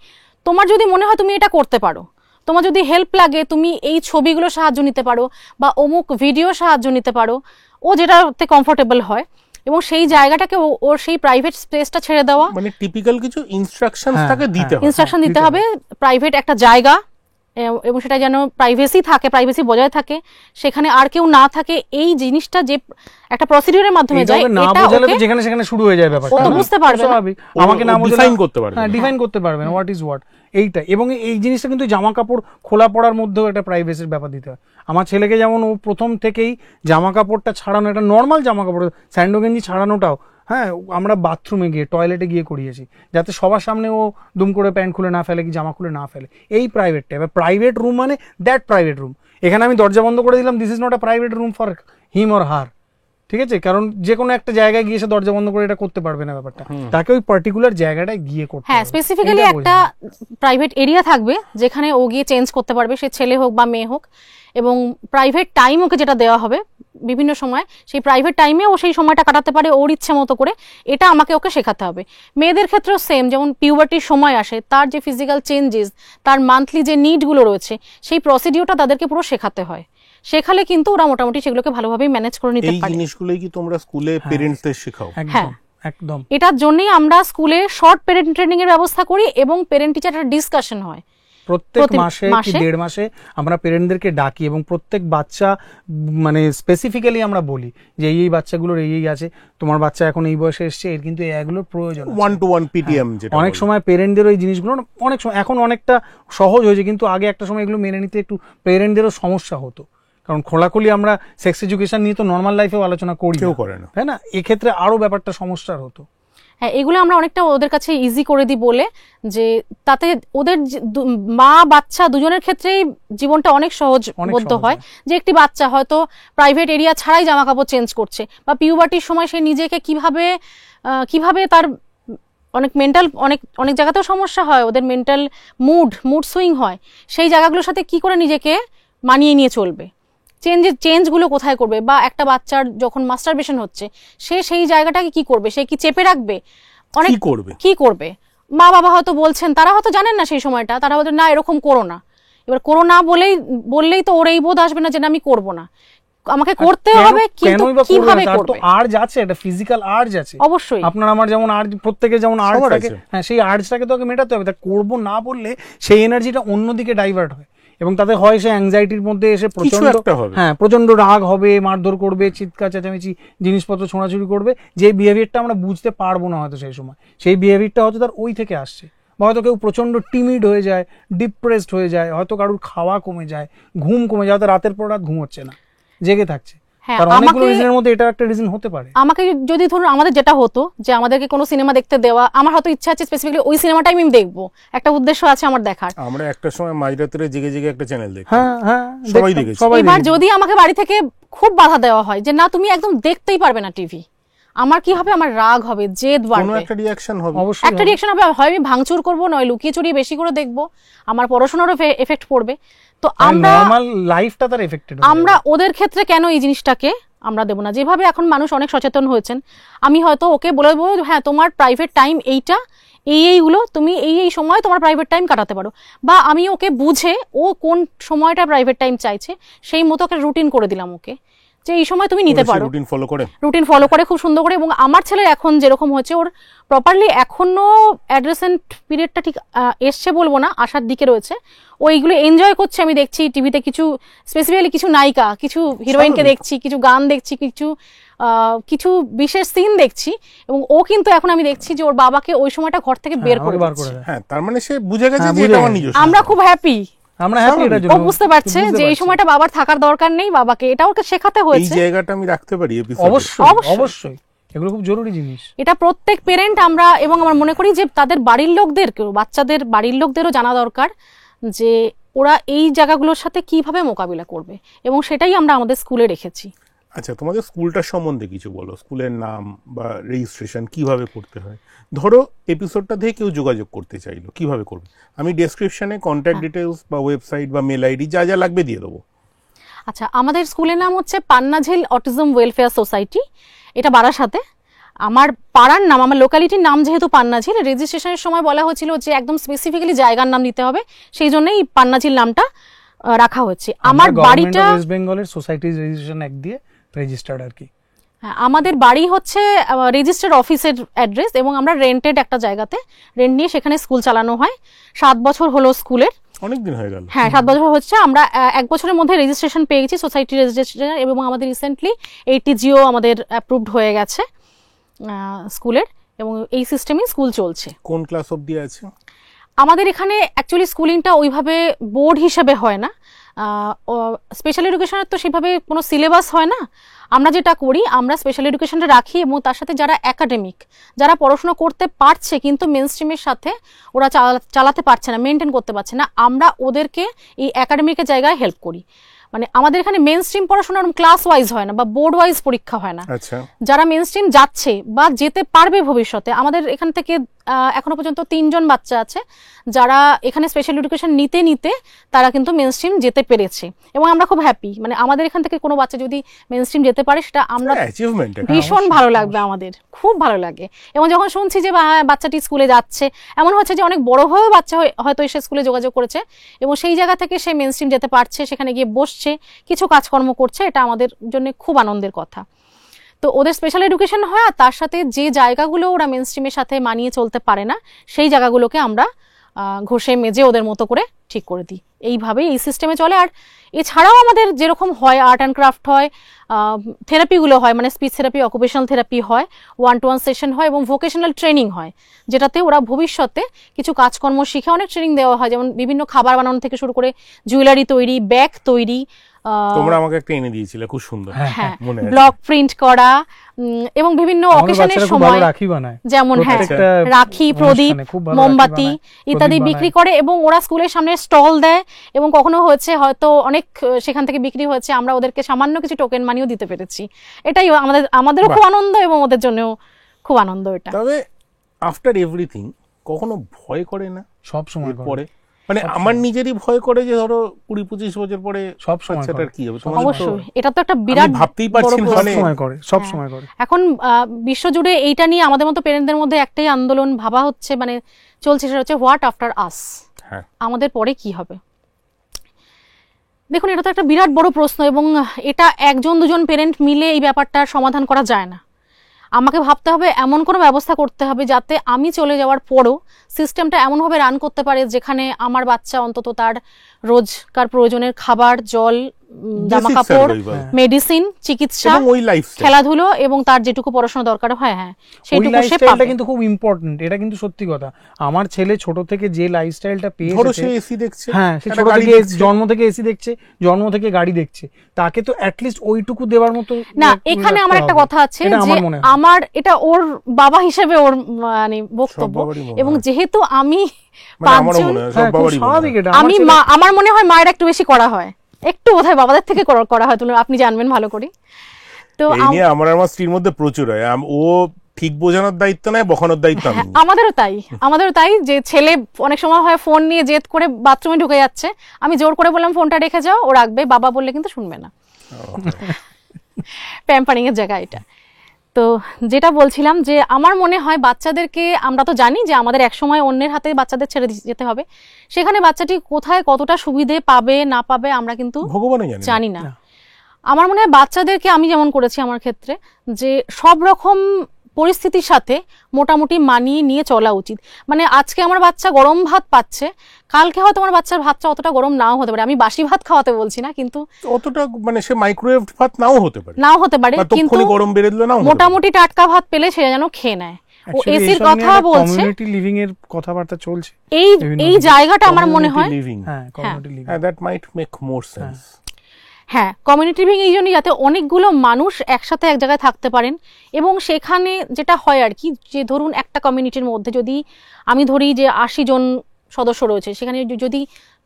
তোমার যদি মনে হয় তুমি এটা করতে পারো, তোমার যদি হেল্প লাগে, তুমি এই ছবিগুলো সাহায্য নিতে পারো, বা অমুক ভিডিও সাহায্য নিতে পারো, ও যেটাতে কমফোর্টেবল হয়, এবং সেই জায়গাটাকে ওর সেই প্রাইভেট স্পেসটা ছেড়ে দেওয়া। মানে টিপিক্যাল কিছু ইনস্ট্রাকশনস হ্যাঁ, তাকে দিতে হবে। ইনস্ট্রাকশন দিতে হবে, প্রাইভেট একটা জায়গা, এবং সেটা যেন প্রাইভেসি থাকে, প্রাইভেসি বজায় থাকে, সেখানে আর কেউ না থাকে। এই জিনিসটা যে একটা প্রসিডিউরের মাধ্যমে যায়, না এটা বোঝালে তো ওকে যেখানে সেখানে শুরু হয়ে যায় ব্যাপারটা, ও তো বুঝতে পারবে না। স্বাভাবিক। ও আমাকে না বোঝালে define করতে পারবে হ্যাঁ না। ডিফাইন করতে পারবে না হোয়াট ইজ হোয়াট, এইটা। এবং এই জিনিসটা কিন্তু জামা কাপড় খোলা পড়ার মধ্যেও একটা প্রাইভেসির ব্যাপার দিতে হয়। আমার ছেলেকে যেমন ও প্রথম থেকেই জামা কাপড়টা ছাড়ানো, একটা নর্মাল জামা কাপড় স্যান্ডো গেঞ্জি ছাড়ানোটাও হ্যাঁ আমরা বাথরুমে গিয়ে, টয়লেটে গিয়ে করিয়েছি, যাতে সবার সামনে ও দুম করে প্যান্ট খুলে না ফেলে, কি জামা খুলে না ফেলে। এই প্রাইভেটটা, এবার প্রাইভেট রুম মানে দ্যাট প্রাইভেট রুম, এখানে আমি দরজা বন্ধ করে দিলাম, this is not a private room for him or her, ঠিক আছে, কারণ যে কোনো একটা জায়গায় গিয়ে সে দরজা বন্ধ করে এটা করতে পারবে না, ব্যাপারটা তাকে ওই পার্টিকুলার জায়গাটায় গিয়ে করতে হ্যাঁ, হবে। স্পেসিফিক্যালি এটা একটা প্রাইভেট এরিয়া থাকবে যেখানে ও গিয়ে চেঞ্জ করতে পারবে, সে ছেলে হোক বা মেয়ে হোক, এবং প্রাইভেট টাইম ওকে যেটা দেওয়া হবে বিভিন্ন সময়, সেই প্রাইভেট টাইমে ও সেই সময়টা কাটাতে পারে ওর ইচ্ছে মতো করে, এটা আমাকে ওকে শেখাতে হবে। মেয়েদের ক্ষেত্রেও সেম, যেমন পিউবার্টির সময় আসে, তার যে ফিজিক্যাল চেঞ্জেস, তার মান্থলি যে নিডগুলো রয়েছে, সেই প্রসিডিওরটা তাদেরকে পুরো শেখাতে হয়। শেখালে কিন্তু ওরা মোটামুটি সেগুলোকে ভালোভাবেই ম্যানেজ করে নিতে এই পারে। জিনিসগুলোই কি তোমরা স্কুলে পেরেন্টসদের শেখাও? হ্যাঁ, একদম এটার জন্যই আমরা স্কুলে শর্ট পেরেন্ট ট্রেনিং এর ব্যবস্থা করি, এবং পেরেন্ট টিচার একটা ডিসকাশন হয় প্রত্যেক মাসে কি 1.5 মাসে আমরা পেরেন্টদেরকে ডাকি, এবং প্রত্যেক বাচ্চা মানে স্পেসিফিক্যালি আমরা বলি যে এই বাচ্চাগুলোর এই আছে, তোমার বাচ্চা এখন এই বয়সে এসছে, এর কিন্তু এগুলোর প্রয়োজন আছে। 1-to-1 PTM যেটা অনেক বলে। সময় পেরেন্টদের ওই জিনিসগুলো অনেক সময় এখন অনেকটা সহজ হয়েছে, কিন্তু আগে একটা সময় এগুলো মেনে নিতে একটু পেরেন্টদেরও সমস্যা হতো, কারণ খোলাখুলি আমরা সেক্স এডুকেশন নিয়ে তো নর্মাল লাইফেও আলোচনা করি, কেউ করে না, তাই না, এক্ষেত্রে আরো ব্যাপারটা সমস্যার হতো। হ্যাঁ, এগুলো আমরা অনেকটা ওদের কাছে ইজি করে দিই বলে, যে তাতে ওদের মা বাচ্চা দুজনের ক্ষেত্রেই জীবনটা অনেক সহজ বোধ হয়। যে একটি বাচ্চা হয়তো প্রাইভেট এরিয়া ছাড়াই জামা কাপড় চেঞ্জ করছে, বা পিউবার্টির সময় সে নিজেকে কিভাবে তার অনেক জায়গাতেও সমস্যা হয়, ওদের মেন্টাল মুড সুইং হয়, সেই জায়গাগুলোর সাথে কি করে নিজেকে মানিয়ে নিয়ে চলবে, চেঞ্জগুলো কোথায় করবে, বা একটা বাচ্চার যখন মাস্টারবেশন হচ্ছে সে সেই জায়গাটাকে কি করবে, সে কি চেপে রাখবে, কি করবে, মা বাবা হয়তো বলছেন, তারা হয়তো জানেন না সেই সময়টা, তারা হয়তো না এরকম করো না, এবার করো না বললেই তো ওর এই বোধ আসবে না যে আমি করব না, আমাকে করতে হবে, কিন্তু কিভাবে করবে। আর্জ আছে, একটা ফিজিক্যাল আর্জ আছে অবশ্যই, আপনার আমার যেমন আর্জ, প্রত্যেকের যেমন আর্জ থাকে, হ্যাঁ সেই আর্জটাকে তো মেটাতে হবে। তা করবো না বললে সেই এনার্জিটা অন্যদিকে ডাইভার্ট হয়, এবং তাদের হয় সে অ্যাংজাইটির মধ্যে এসে প্রচন্ড রাগ হবে, মারধর করবে, চিৎকার চেঁচামেচি, জিনিসপত্র ছোঁড়াছুড়ি করবে, যে বিহেভিয়ারটা আমরা বুঝতে পারবো না হয়তো সেই সময়, সেই বিহেভিয়ারটা হয়তো তার ওই থেকে আসছে। বা হয়তো কেউ প্রচন্ড টিমিড হয়ে যায়, ডিপ্রেসড হয়ে যায়, হয়তো কারোর খাওয়া কমে যায়, ঘুম কমে যায়, হয়তো রাতের পর রাত ঘুম হচ্ছে না, জেগে থাকছে। আমাকে যদি ধরুন আমাদের যেটা হতো যে আমাদেরকে কোনো সিনেমা দেখতে দেওয়া, আমার হয়তো ইচ্ছা আছে স্পেসিফিক্যালি ওই সিনেমাটাই আমি দেখবো, একটা উদ্দেশ্য আছে আমার দেখার, আমরা একটা সময় মাঝরাতে জেগে একটা চ্যানেল দেখি, সবাই দেখেছে। এবার যদি আমাকে বাড়ি থেকে খুব বাধা দেওয়া হয় যে না তুমি একদম দেখতেই পারবে না টিভি, আমার কি হবে, আমার রাগ হবে, জেদ বাড়বে, একটা রিঅ্যাকশন হবে, হয় আমি ভাঙচুর করবো, নয় লুকিয়ে চুরিয়ে বেশি করে দেখবো, আমার পড়াশোনারও এফেক্ট পড়বে। তো আমরা ওদের ক্ষেত্রে কেন এই জিনিসটাকে আমরা দেবো না? যেভাবে এখন মানুষ অনেক সচেতন হয়েছেন, আমি হয়তো ওকে বলে দেবো হ্যাঁ তোমার প্রাইভেট টাইম এইটা, এইগুলো তুমি এই সময় তোমার প্রাইভেট টাইম কাটাতে পারো, বা আমি ওকে বুঝে ও কোন সময়টা প্রাইভেট টাইম চাইছে সেই মতো ওকে রুটিন করে দিলাম ওকে, যে এই সময় তুমি নিতে পারো, রুটিন ফলো করে খুব সুন্দর করে। এবং আমার ছেলের এখন যেরকম হচ্ছে, ওর প্রপারলি এখনো অ্যাডোলেসেন্ট পিরিয়ডটা ঠিক এসছে বলবো না, আসার দিকে রয়েছে, ওইগুলো এনজয় করছে। আমি দেখছি টিভিতে কিছু স্পেসিফিক্যালি কিছু নায়িকা, কিছু হিরোইনকে দেখছি, কিছু গান দেখছি, কিছু বিশেষ সিন দেখছি, এবং ও কিন্তু এখন আমি দেখছি যে ওর বাবাকে ওই সময়টা ঘর থেকে বের করে দিচ্ছে। হ্যাঁ, তার মানে সে বুঝে গেছে যে এটা আমার নিজস্ব। আমরা খুব হ্যাপি, ও বুঝতে পারছে যে এই সময়টা বাবার থাকার দরকার নেই, বাবাকে এটা ওকে শেখাতে হয়েছে। এই জায়গাটা আমি রাখতে পারি অবশ্যই, এগুলো খুব জরুরি জিনিস। এটা প্রত্যেক পেরেন্ট আমরা, এবং আমার মনে করি যে তাদের বাড়ির লোকদেরকেও, বাচ্চাদের বাড়ির লোকদেরও জানা দরকার যে ওরা এই জায়গাগুলোর সাথে কিভাবে মোকাবিলা করবে, এবং সেটাই আমরা আমাদের স্কুলে রেখেছি। আচ্ছা, তোমাদের স্কুলটার সম্বন্ধে কিছু বলো, স্কুলের নাম বা রেজিস্ট্রেশন কিভাবে করতে হয়? ধরো এপিসোডটা থেকে কেউ যোগাযোগ করতে চাইলো, কিভাবে করবে? আমি ডেসক্রিপশনে কন্ট্যাক্ট ডিটেলস বা ওয়েবসাইট বা মেল আইডি যা যা লাগবে দিয়ে দেবো। আচ্ছা, আমাদের স্কুলের নাম হচ্ছে পান্নাঝিল অটিজম ওয়েলফেয়ার সোসাইটি, এটা বারাসাতে। আমার পাড়ার নাম, আমার লোকালিটির নাম যেহেতু পান্নাঝিল, রেজিস্ট্রেশনের সময় বলা হয়েছিল যে একদম স্পেসিফিক্যালি জায়গার নাম দিতে হবে, সেই জন্যই পান্নাঝিল নামটা রাখা হচ্ছে। আমার বাড়িটা ওয়েস্ট বেঙ্গলের সোসাইটিজ রেজিস্ট্রেশন অ্যাক্ট দিয়ে রেজিস্টার্ড আর কি। আমাদের বাড়ি হচ্ছে রেজিস্টার্ড অফিসের অ্যাড্রেস, এবং আমরা রেন্টেড একটা জায়গাতে রেন্ট নিয়ে সেখানে স্কুল চালানো হয়। 7 বছর হলো স্কুলের, অনেকদিন হয়ে গেল। হ্যাঁ, 7 বছর হচ্ছে। আমরা 1 বছরের মধ্যে রেজিস্ট্রেশন পেয়েছি, সোসাইটি রেজিস্ট্রেশন, এবং আমাদের রিসেন্টলি 80GO আমাদের অ্যাপ্রুভড হয়ে গেছে স্কুলের, এবং এই সিস্টেমে স্কুল চলছে। কোন ক্লাস অবধি আছে? আমাদের এখানে অ্যাকচুয়ালি স্কুলিংটা ওইভাবে বোর্ড হিসেবে হয় না, স্পেশাল এডুকেশনের তো সেভাবে কোনো সিলেবাস হয় না। আমরা যেটা করি, আমরা স্পেশাল এডুকেশনটা রাখি, এবং তার সাথে যারা একাডেমিক, যারা পড়াশোনা করতে পারছে কিন্তু মেন স্ট্রিমের সাথে ওরা চালাতে পারছে না, মেনটেন করতে পারছে না, আমরা ওদেরকে এই একাডেমিকের জায়গায় হেল্প করি। মানে আমাদের এখানে মেন স্ট্রিম পড়াশোনা ক্লাস ওয়াইজ হয় না, বা বোর্ড ওয়াইজ পরীক্ষা হয় না। যারা মেন স্ট্রিম যাচ্ছে বা যেতে পারবে ভবিষ্যতে, আমাদের এখান থেকে এখনো পর্যন্ত 3 জন বাচ্চা আছে যারা এখানে স্পেশাল এডুকেশন নিতে নিতে তারা কিন্তু মেন স্ট্রিম যেতে পেরেছে, এবং আমরা খুব হ্যাপি। মানে আমাদের এখান থেকে কোনো বাচ্চা যদি মেন স্ট্রিম যেতে পারে, সেটা আমরা ভীষণ ভালো লাগবে, আমাদের খুব ভালো লাগে। এবং যখন শুনছি যে বাচ্চাটি স্কুলে যাচ্ছে, এমন হচ্ছে যে অনেক বড় হয়েও বাচ্চা হয়তো এসে স্কুলে যোগাযোগ করেছে, এবং সেই জায়গা থেকে সে মেন স্ট্রিম যেতে পারছে, সেখানে গিয়ে বসছে, কিছু কাজকর্ম করছে, এটা আমাদের জন্য খুব আনন্দের কথা। তো ওদের স্পেশাল এডুকেশন হয়, আর তার সাথে যে জায়গাগুলো ওরা মেন স্ট্রিমের সাথে মানিয়ে চলতে পারে না, সেই জায়গাগুলোকে আমরা ঘষে মেজে ওদের মতো করে ঠিক করে দিই। এইভাবেই এই সিস্টেমে চলে। আর এছাড়াও আমাদের যেরকম হয়, আর্ট অ্যান্ড ক্রাফট হয়, থেরাপিগুলো হয়, মানে স্পিচ থেরাপি, অকুপেশনাল থেরাপি হয়, 1-to-1 সেশন হয়, এবং ভোকেশনাল ট্রেনিং হয়, যেটাতে ওরা ভবিষ্যতে কিছু কাজকর্ম শিখে। অনেক ট্রেনিং দেওয়া হয়, যেমন বিভিন্ন খাবার বানানো থেকে শুরু করে জুয়েলারি তৈরি, ব্যাগ তৈরি, তোমরা আমাকে একটা এনে দিয়েছিলে, খুব সুন্দর, হ্যাঁ মনে আছে। ব্লক প্রিন্ট করা এবং বিভিন্ন অকেশনের সময় রাখি বানায়, যেমন হ্যাঁ প্রত্যেকটা রাখি, প্রদীপ, অনুষ্ঠানে খুব ভালো মোমবাতি রাখি বানায়, ইত্যাদি প্রদীপ বিক্রি বানায়। করে এবং ওরা স্কুলের সামনে স্টল দেয় এবং কখনো হয়েছে হয়তো অনেক সেখান থেকে বিক্রি হয়েছে, আমরা ওদেরকে সামান্য কিছু টোকেন মানিও দিতে পেরেছি। এটাই আমাদেরও খুব আনন্দ এবং ওদের জন্যও খুব আনন্দ এটা। তবে আফটার এভরিথিং কখনো ভয় করে না সব সময় করে। পরে? মানে আমার নিজেরই ভয় করে যে ধরো 20-25 বছর পরে সব সময় বাচ্চাটার করে। কি হবে। তোমাদের তো অবশ্যই এটা তো একটা বিরাট ভাবতেই পারছি বড় না, প্রশ্ন। মানে সময় করে, সব সময় করে। এখন বিশ্বজুড়ে এইটা নিয়ে আমাদের মতো পেরেন্টদের মধ্যে একটাই আন্দোলন ভাবা হচ্ছে, মানে চলছে, সেটা হচ্ছে হোয়াট আফটার আস, হ্যাঁ আমাদের পরে কি হবে। দেখুন এটা তো একটা বিরাট বড় প্রশ্ন এবং এটা একজন দুজন পেরেন্ট মিলে এই ব্যাপারটার সমাধান করা যায় না। আমাকে ভাবতে হবে, এমন কোনো ব্যবস্থা করতে হবে যাতে আমি চলে যাওয়ার পরও সিস্টেমটা এমনভাবে রান করতে পারে যেখানে আমার বাচ্চা অন্তত তার রোজকার প্রয়োজনের খাবার, জল, জামা Basic কাপড়, survival। মেডিসিন, চিকিৎসা, এবং ওই লাইফস্টাইল, খেলাধুলো এবং তার যেটুকু পড়াশোনা দরকার হয় হ্যাঁ ওই সেইটুকু সে লাইফস্টাইলটা পাবে। কিন্তু খুব ইম্পর্টেন্ট, এটা কিন্তু সত্যি কথা। আমার ছেলে ছোট থেকে যে লাইফস্টাইলটা ধরো পেয়েছে, সে এসি দেখছে, হ্যাঁ সে একটা ছোট গাড়ি থেকে দেখছে। জন্ম থেকে এসি দেখছে, জন্ম থেকে গাড়ি দেখছে, তাকে তো অ্যাটলিস্ট ওইটুকু দেওয়ার মতো না রাখতে এখানে আমার একটা হবে। কথা আছে এটা যে আমার মনে হয়। আমার এটা ওর বাবা হিসেবে ওর মানে বক্তব্য, বাবারই মনে এবং হয়। যেহেতু আমি মানে আমারও পাঁচজন, মনে হয়, সব হ্যাঁ, খুব বাবারই মনে হয়। স্বাভাবিক এটা। আমি আমার মনে হয় মায়ের একটু বেশি করা হয়, একটু বোধহয় বাবাদের থেকে করা হয়, আপনি জানবেন ভালো করে। তো এই নিয়ে আমার আর আমার স্ত্রীর মধ্যে প্রচুর হয়। ও ঠিক বোঝানোর দায়িত্ব নেয়, বকানোর দায়িত্ব আমি নিই। আমাদেরও তাই যে ছেলে অনেক সময় হয় ফোন নিয়ে জেদ করে বাথরুমে ঢুকে যাচ্ছে, আমি জোর করে বললাম ফোনটা রেখে যাও, ও রাখবে, বাবা বললে কিন্তু শুনবে না। প্যাম্পারিং এর জায়গা এটা। তো যেটা বলছিলাম যে আমার মনে হয় বাচ্চাদেরকে, আমরা তো জানি যে আমাদের একসময় অন্যের হাতে বাচ্চাদের ছেড়ে যেতে হবে, সেখানে বাচ্চাটি কোথায় কতটা সুবিধে পাবে না পাবে আমরা কিন্তু ভগবানই জানি না। আমার মনে হয় বাচ্চাদেরকে আমি যেমন করেছি আমার ক্ষেত্রে, যে সব রকম পরিস্থিতির সাথে মোটামুটি মানিয়ে নিয়ে চলা উচিত। মানে আজকে আমার বাচ্চা গরম ভাত পাচ্ছে, কালকে হয়তো আমার বাচ্চার ভাতটা অতটা গরম নাও হতে পারে। আমি বাসি ভাত খাওয়াতে বলছি না, কিন্তু অতটা মানে সে মাইক্রোওয়েভ ভাত নাও হতে পারে, কিন্তু তখনই গরম বেড়ে দিল নাও হতে পারে। মোটামুটি টাটকা ভাত পেলে সে যেন খেয়ে নেয়। ও Actually, এসির এইসব কথা নিয়ে একটা বলছে, community living এর কথাবার্তা চলছে। এই জায়গাটা আমার মনে হয় Community living, হ্যাঁ, community living। that might make more sense। হ্যাঁ কমিউনিটি লিভিং এই জন্যই যাতে অনেকগুলো মানুষ একসাথে এক জায়গায় থাকতে পারেন, এবং সেখানে যেটা হয় আর কি, যে ধরুন একটা কমিউনিটির মধ্যে যদি আমি ধরি যে 80 জন সদস্য রয়েছে, সেখানে যদি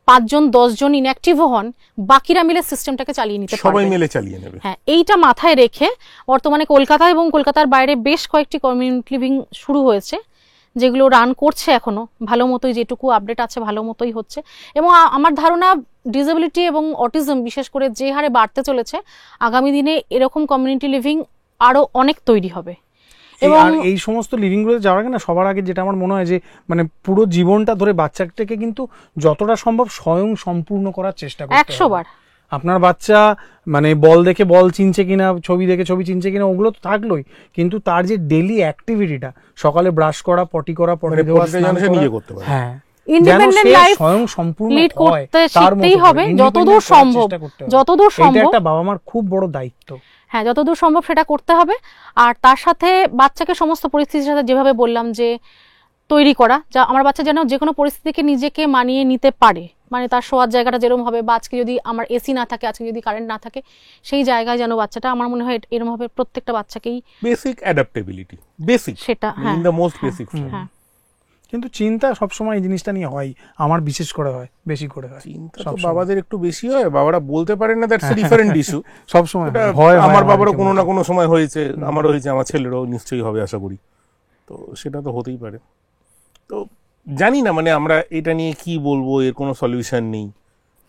5 জন 10 জন ইনঅ্যাক্টিভও হন, বাকিরা মিলে সিস্টেমটাকে চালিয়ে নিতে পারবে, সবাই মিলে চালিয়ে নেবে। হ্যাঁ এইটা মাথায় রেখে বর্তমানে কলকাতা এবং কলকাতার বাইরে বেশ কয়েকটি কমিউনিটি লিভিং শুরু হয়েছে, যেগুলো রান করছে এখনো ভালো মতোই, যেটুকু আপডেট আছে ভালো মতোই হচ্ছে। এবং আমার ধারণা ডিসেবিলিটি এবং অটিজম বিশেষ করে যে হারে বাড়তে চলেছে, আগামী দিনে এরকম কমিউনিটি লিভিং আরো অনেক তৈরি হবে। এবং আর এই সমস্ত লিভিং গুলোতে যাওয়ার আগে না, সবার আগে যেটা আমার মনে হয় যে মানে পুরো জীবনটা ধরে বাচ্চাটাকে কিন্তু যতটা সম্ভব স্বয়ং সম্পূর্ণ করার চেষ্টা করতে হবে। 100 বার আপনার বাচ্চা মানে বল দেখে বল চিনছে কিনা, ছবি দেখে ছবি চিনছে কিনা, ওগুলো তো থাকলোই, কিন্তু তার যে ডেইলি অ্যাক্টিভিটিটা, সকালে ব্রাশ করা, পটি করা, পটি মানে দেওয়া, প্রতিটা স্নান যেন সে করা, নিজে করতে পারে। হ্যাঁ ইন্ডিপেন্ডেন্ট যেন সে লাইফ স্বয়ং সম্পূর্ণ লিড হয়, করতে তার মতো শিখতেই করে হবে, যতদূর independent করার সম্ভব, চেষ্টা করতে হবে। যতদূর এটা সম্ভব একটা বাবা মার খুব বড় দায়িত্ব। হ্যাঁ যতদূর সম্ভব সেটা করতে হবে। আর তার সাথে বাচ্চাকে সমস্ত পরিস্থিতির সাথে যেভাবে বললাম যে তৈরি করা, যা আমার বাচ্চা যেন যে কোনো পরিস্থিতিকে নিজেকে মানিয়ে নিতে পারে, মানে তার শোয়ার জায়গাটা যেরকম হবে, বা আজকে যদি আমার এসি না থাকে, আজকে যদি কারেন্ট না থাকে, সেই জায়গায় যেন বাচ্চাটা, আমার মনে হয় এরকম ভাবে প্রত্যেকটা বাচ্চাকেই বেসিক অ্যাডাপ্টেবিলিটি, বেসিক সেটা in the most basic form. হ্যাঁ কিন্তু চিন্তা সবসময় এই জিনিসটা নিয়ে হয়, আমার বিশেষ করে হয়, বেশি করে হয়। চিন্তা তো বাবাদের একটু বেশি হয়, বাবারা বলতে পারেন না, দ্যাটস এ ডিফারেন্ট ইস্যু। সবসময় ওটা হয়, আমার বাবারও কোনো না কোনো সময় হয়েছে, আমারও হয়েছে, আমার ছেলেরও নিশ্চয়ই হবে আশা করি। তো সেটা তো হতেই পারে। তো জানি না মানে আমরা এটা নিয়ে কি বলবো, এর কোনো সলিউশন নেই,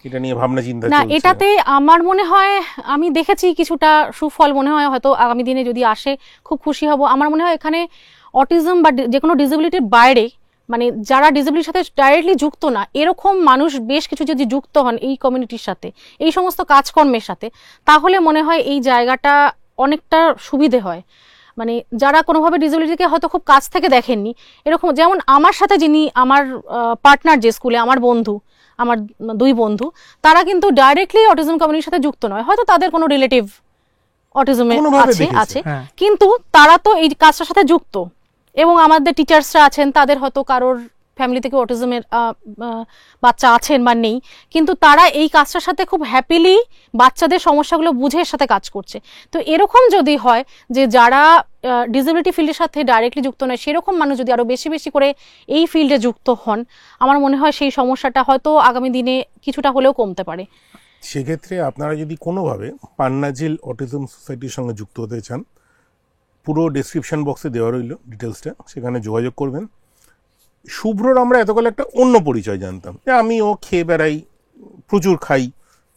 এটা নিয়ে ভাবনা চিন্তা না চলছে। এটাতে আমার মনে হয় আমি দেখেছি কিছুটা সুফল, মনে হয় হয়তো আগামী দিনে যদি আসে খুব খুশি হব। আমার মনে হয় এখানে অটিজম বা যে কোনো ডিসেবিলিটির বাইরে, মানে যারা ডিসেবিলিটির সাথে ডাইরেক্টলি যুক্ত না, এরকম মানুষ বেশ কিছু যদি যুক্ত হন এই কমিউনিটির সাথে, এই সমস্ত কাজকর্মের সাথে, তাহলে মনে হয় এই জায়গাটা অনেকটা সুবিধে হয়। মানে যারা কোনোভাবে ডিসেবিলিটিকে হয়তো খুব কাছ থেকে দেখেননি, এরকম যেমন আমার সাথে যিনি আমার পার্টনার, যে স্কুলে আমার বন্ধু, আমার 2 বন্ধু, তারা কিন্তু ডাইরেক্টলি অটিজম কমিউনিটির সাথে যুক্ত নয়, হয়তো তাদের কোনো রিলেটিভ অটিজমে কোনোভাবে দেখেছে, আছে, হ্যাঁ। কিন্তু তারা তো এই কাজটার সাথে যুক্ত। এবং আমাদের টিচার্সরা আছেন, তাদের হয়তো কারোর ফ্যামিলি থেকে অটিজমের বাচ্চা আছেন বা নেই, কিন্তু তারা এই কাজটার সাথে খুব হ্যাপিলি বাচ্চাদের সমস্যাগুলো বুঝে এর সাথে কাজ করছে। তো এরকম যদি হয় যে যারা ডিসেবিলিটি ফিল্ডের সাথে ডাইরেক্টলি যুক্ত নয় সেরকম মানুষ যদি আরো বেশি বেশি করে এই ফিল্ডে যুক্ত হন, আমার মনে হয় সেই সমস্যাটা হয়তো আগামী দিনে কিছুটা হলেও কমতে পারে। সেক্ষেত্রে আপনারা যদি কোনোভাবে পান্নাজিল অটিজম সোসাইটির সঙ্গে যুক্ত হতে চান, পুরো ডেসক্রিপশন বক্সে দেওয়া রইল ডিটেলসটা, সেখানে যোগাযোগ করবেন। শুভ্রর আমরা এতকাল একটা অন্য পরিচয় জানতাম, যে আমিও খেয়ে বেড়াই, প্রচুর খাই,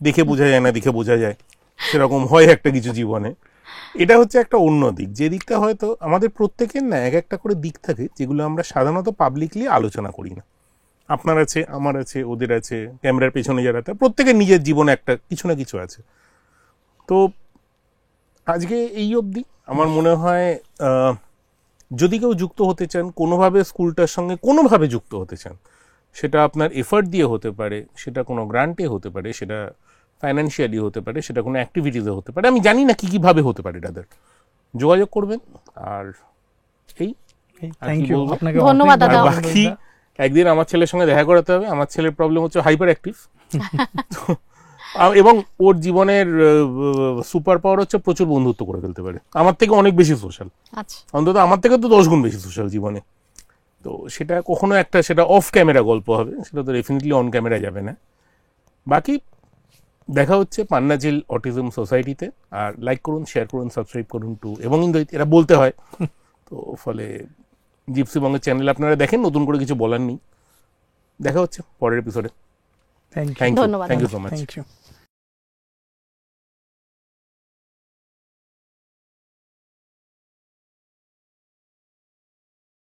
দেখে বোঝা যায় না দেখে বোঝা যায়, সেরকম হয় একটা কিছু জীবনে। এটা হচ্ছে একটা অন্য দিক, যে দিকটা হয়তো আমাদের প্রত্যেকের না এক একটা করে দিক থাকে যেগুলো আমরা সাধারণত পাবলিকলি আলোচনা করি না। আপনার আছে, আমার আছে, ওদের আছে, ক্যামেরার পেছনে যারা আছে, প্রত্যেকের নিজের জীবনে একটা কিছু না কিছু আছে। তো আজকে এই অবধি আমার মনে হয় যদি কেউ যুক্ত হতে চান, কোনোভাবে স্কুলটার সঙ্গে কোনোভাবে যুক্ত হতে চান, সেটা আপনার এফার্ট দিয়ে হতে পারে, সেটা কোনো গ্রান্টে হতে পারে, সেটা ফাইন্যান্সিয়ালি হতে পারে, সেটা কোনো অ্যাক্টিভিটিসে হতে পারে, আমি জানি না কী কীভাবে হতে পারে, তাদের যোগাযোগ করবেন। আর এই থ্যাংক ইউ, আপনাকে ধন্যবাদ অনেক দাদা। বাকি একদিন আমার ছেলের সঙ্গে দেখা করাতে হবে। আমার ছেলের প্রবলেম হচ্ছে হাইপার অ্যাক্টিভ, এবং ওর জীবনের সুপার পাওয়ার হচ্ছে প্রচুর বন্ধুত্ব করে ফেলতে পারে, আমার থেকে অনেক বেশি সোশ্যাল, আচ্ছা, অন্তত আমার থেকে তো 10 গুণ বেশি সোশ্যাল জীবনে। তো সেটা কখনো একটা, সেটা অফ ক্যামেরা গল্প হবে, সেটা তো ডেফিনেটলি অন ক্যামেরা যাবে না। বাকি দেখা হচ্ছে পান্নাজিল অটিজম সোসাইটিতে। আর লাইক করুন, শেয়ার করুন, সাবস্ক্রাইব করুন টু এবং ইন্দ্রজিৎ, এরা বলতে হয়। তো ফলে জিপসি বঙ্গের চ্যানেল আপনারা দেখেন, নতুন করে কিছু বলার নেই। দেখা হচ্ছে পরের এপিসোডে। থ্যাংক ইউ, থ্যাংক ইউ, ধন্যবাদ। Thank you so much. Thank you.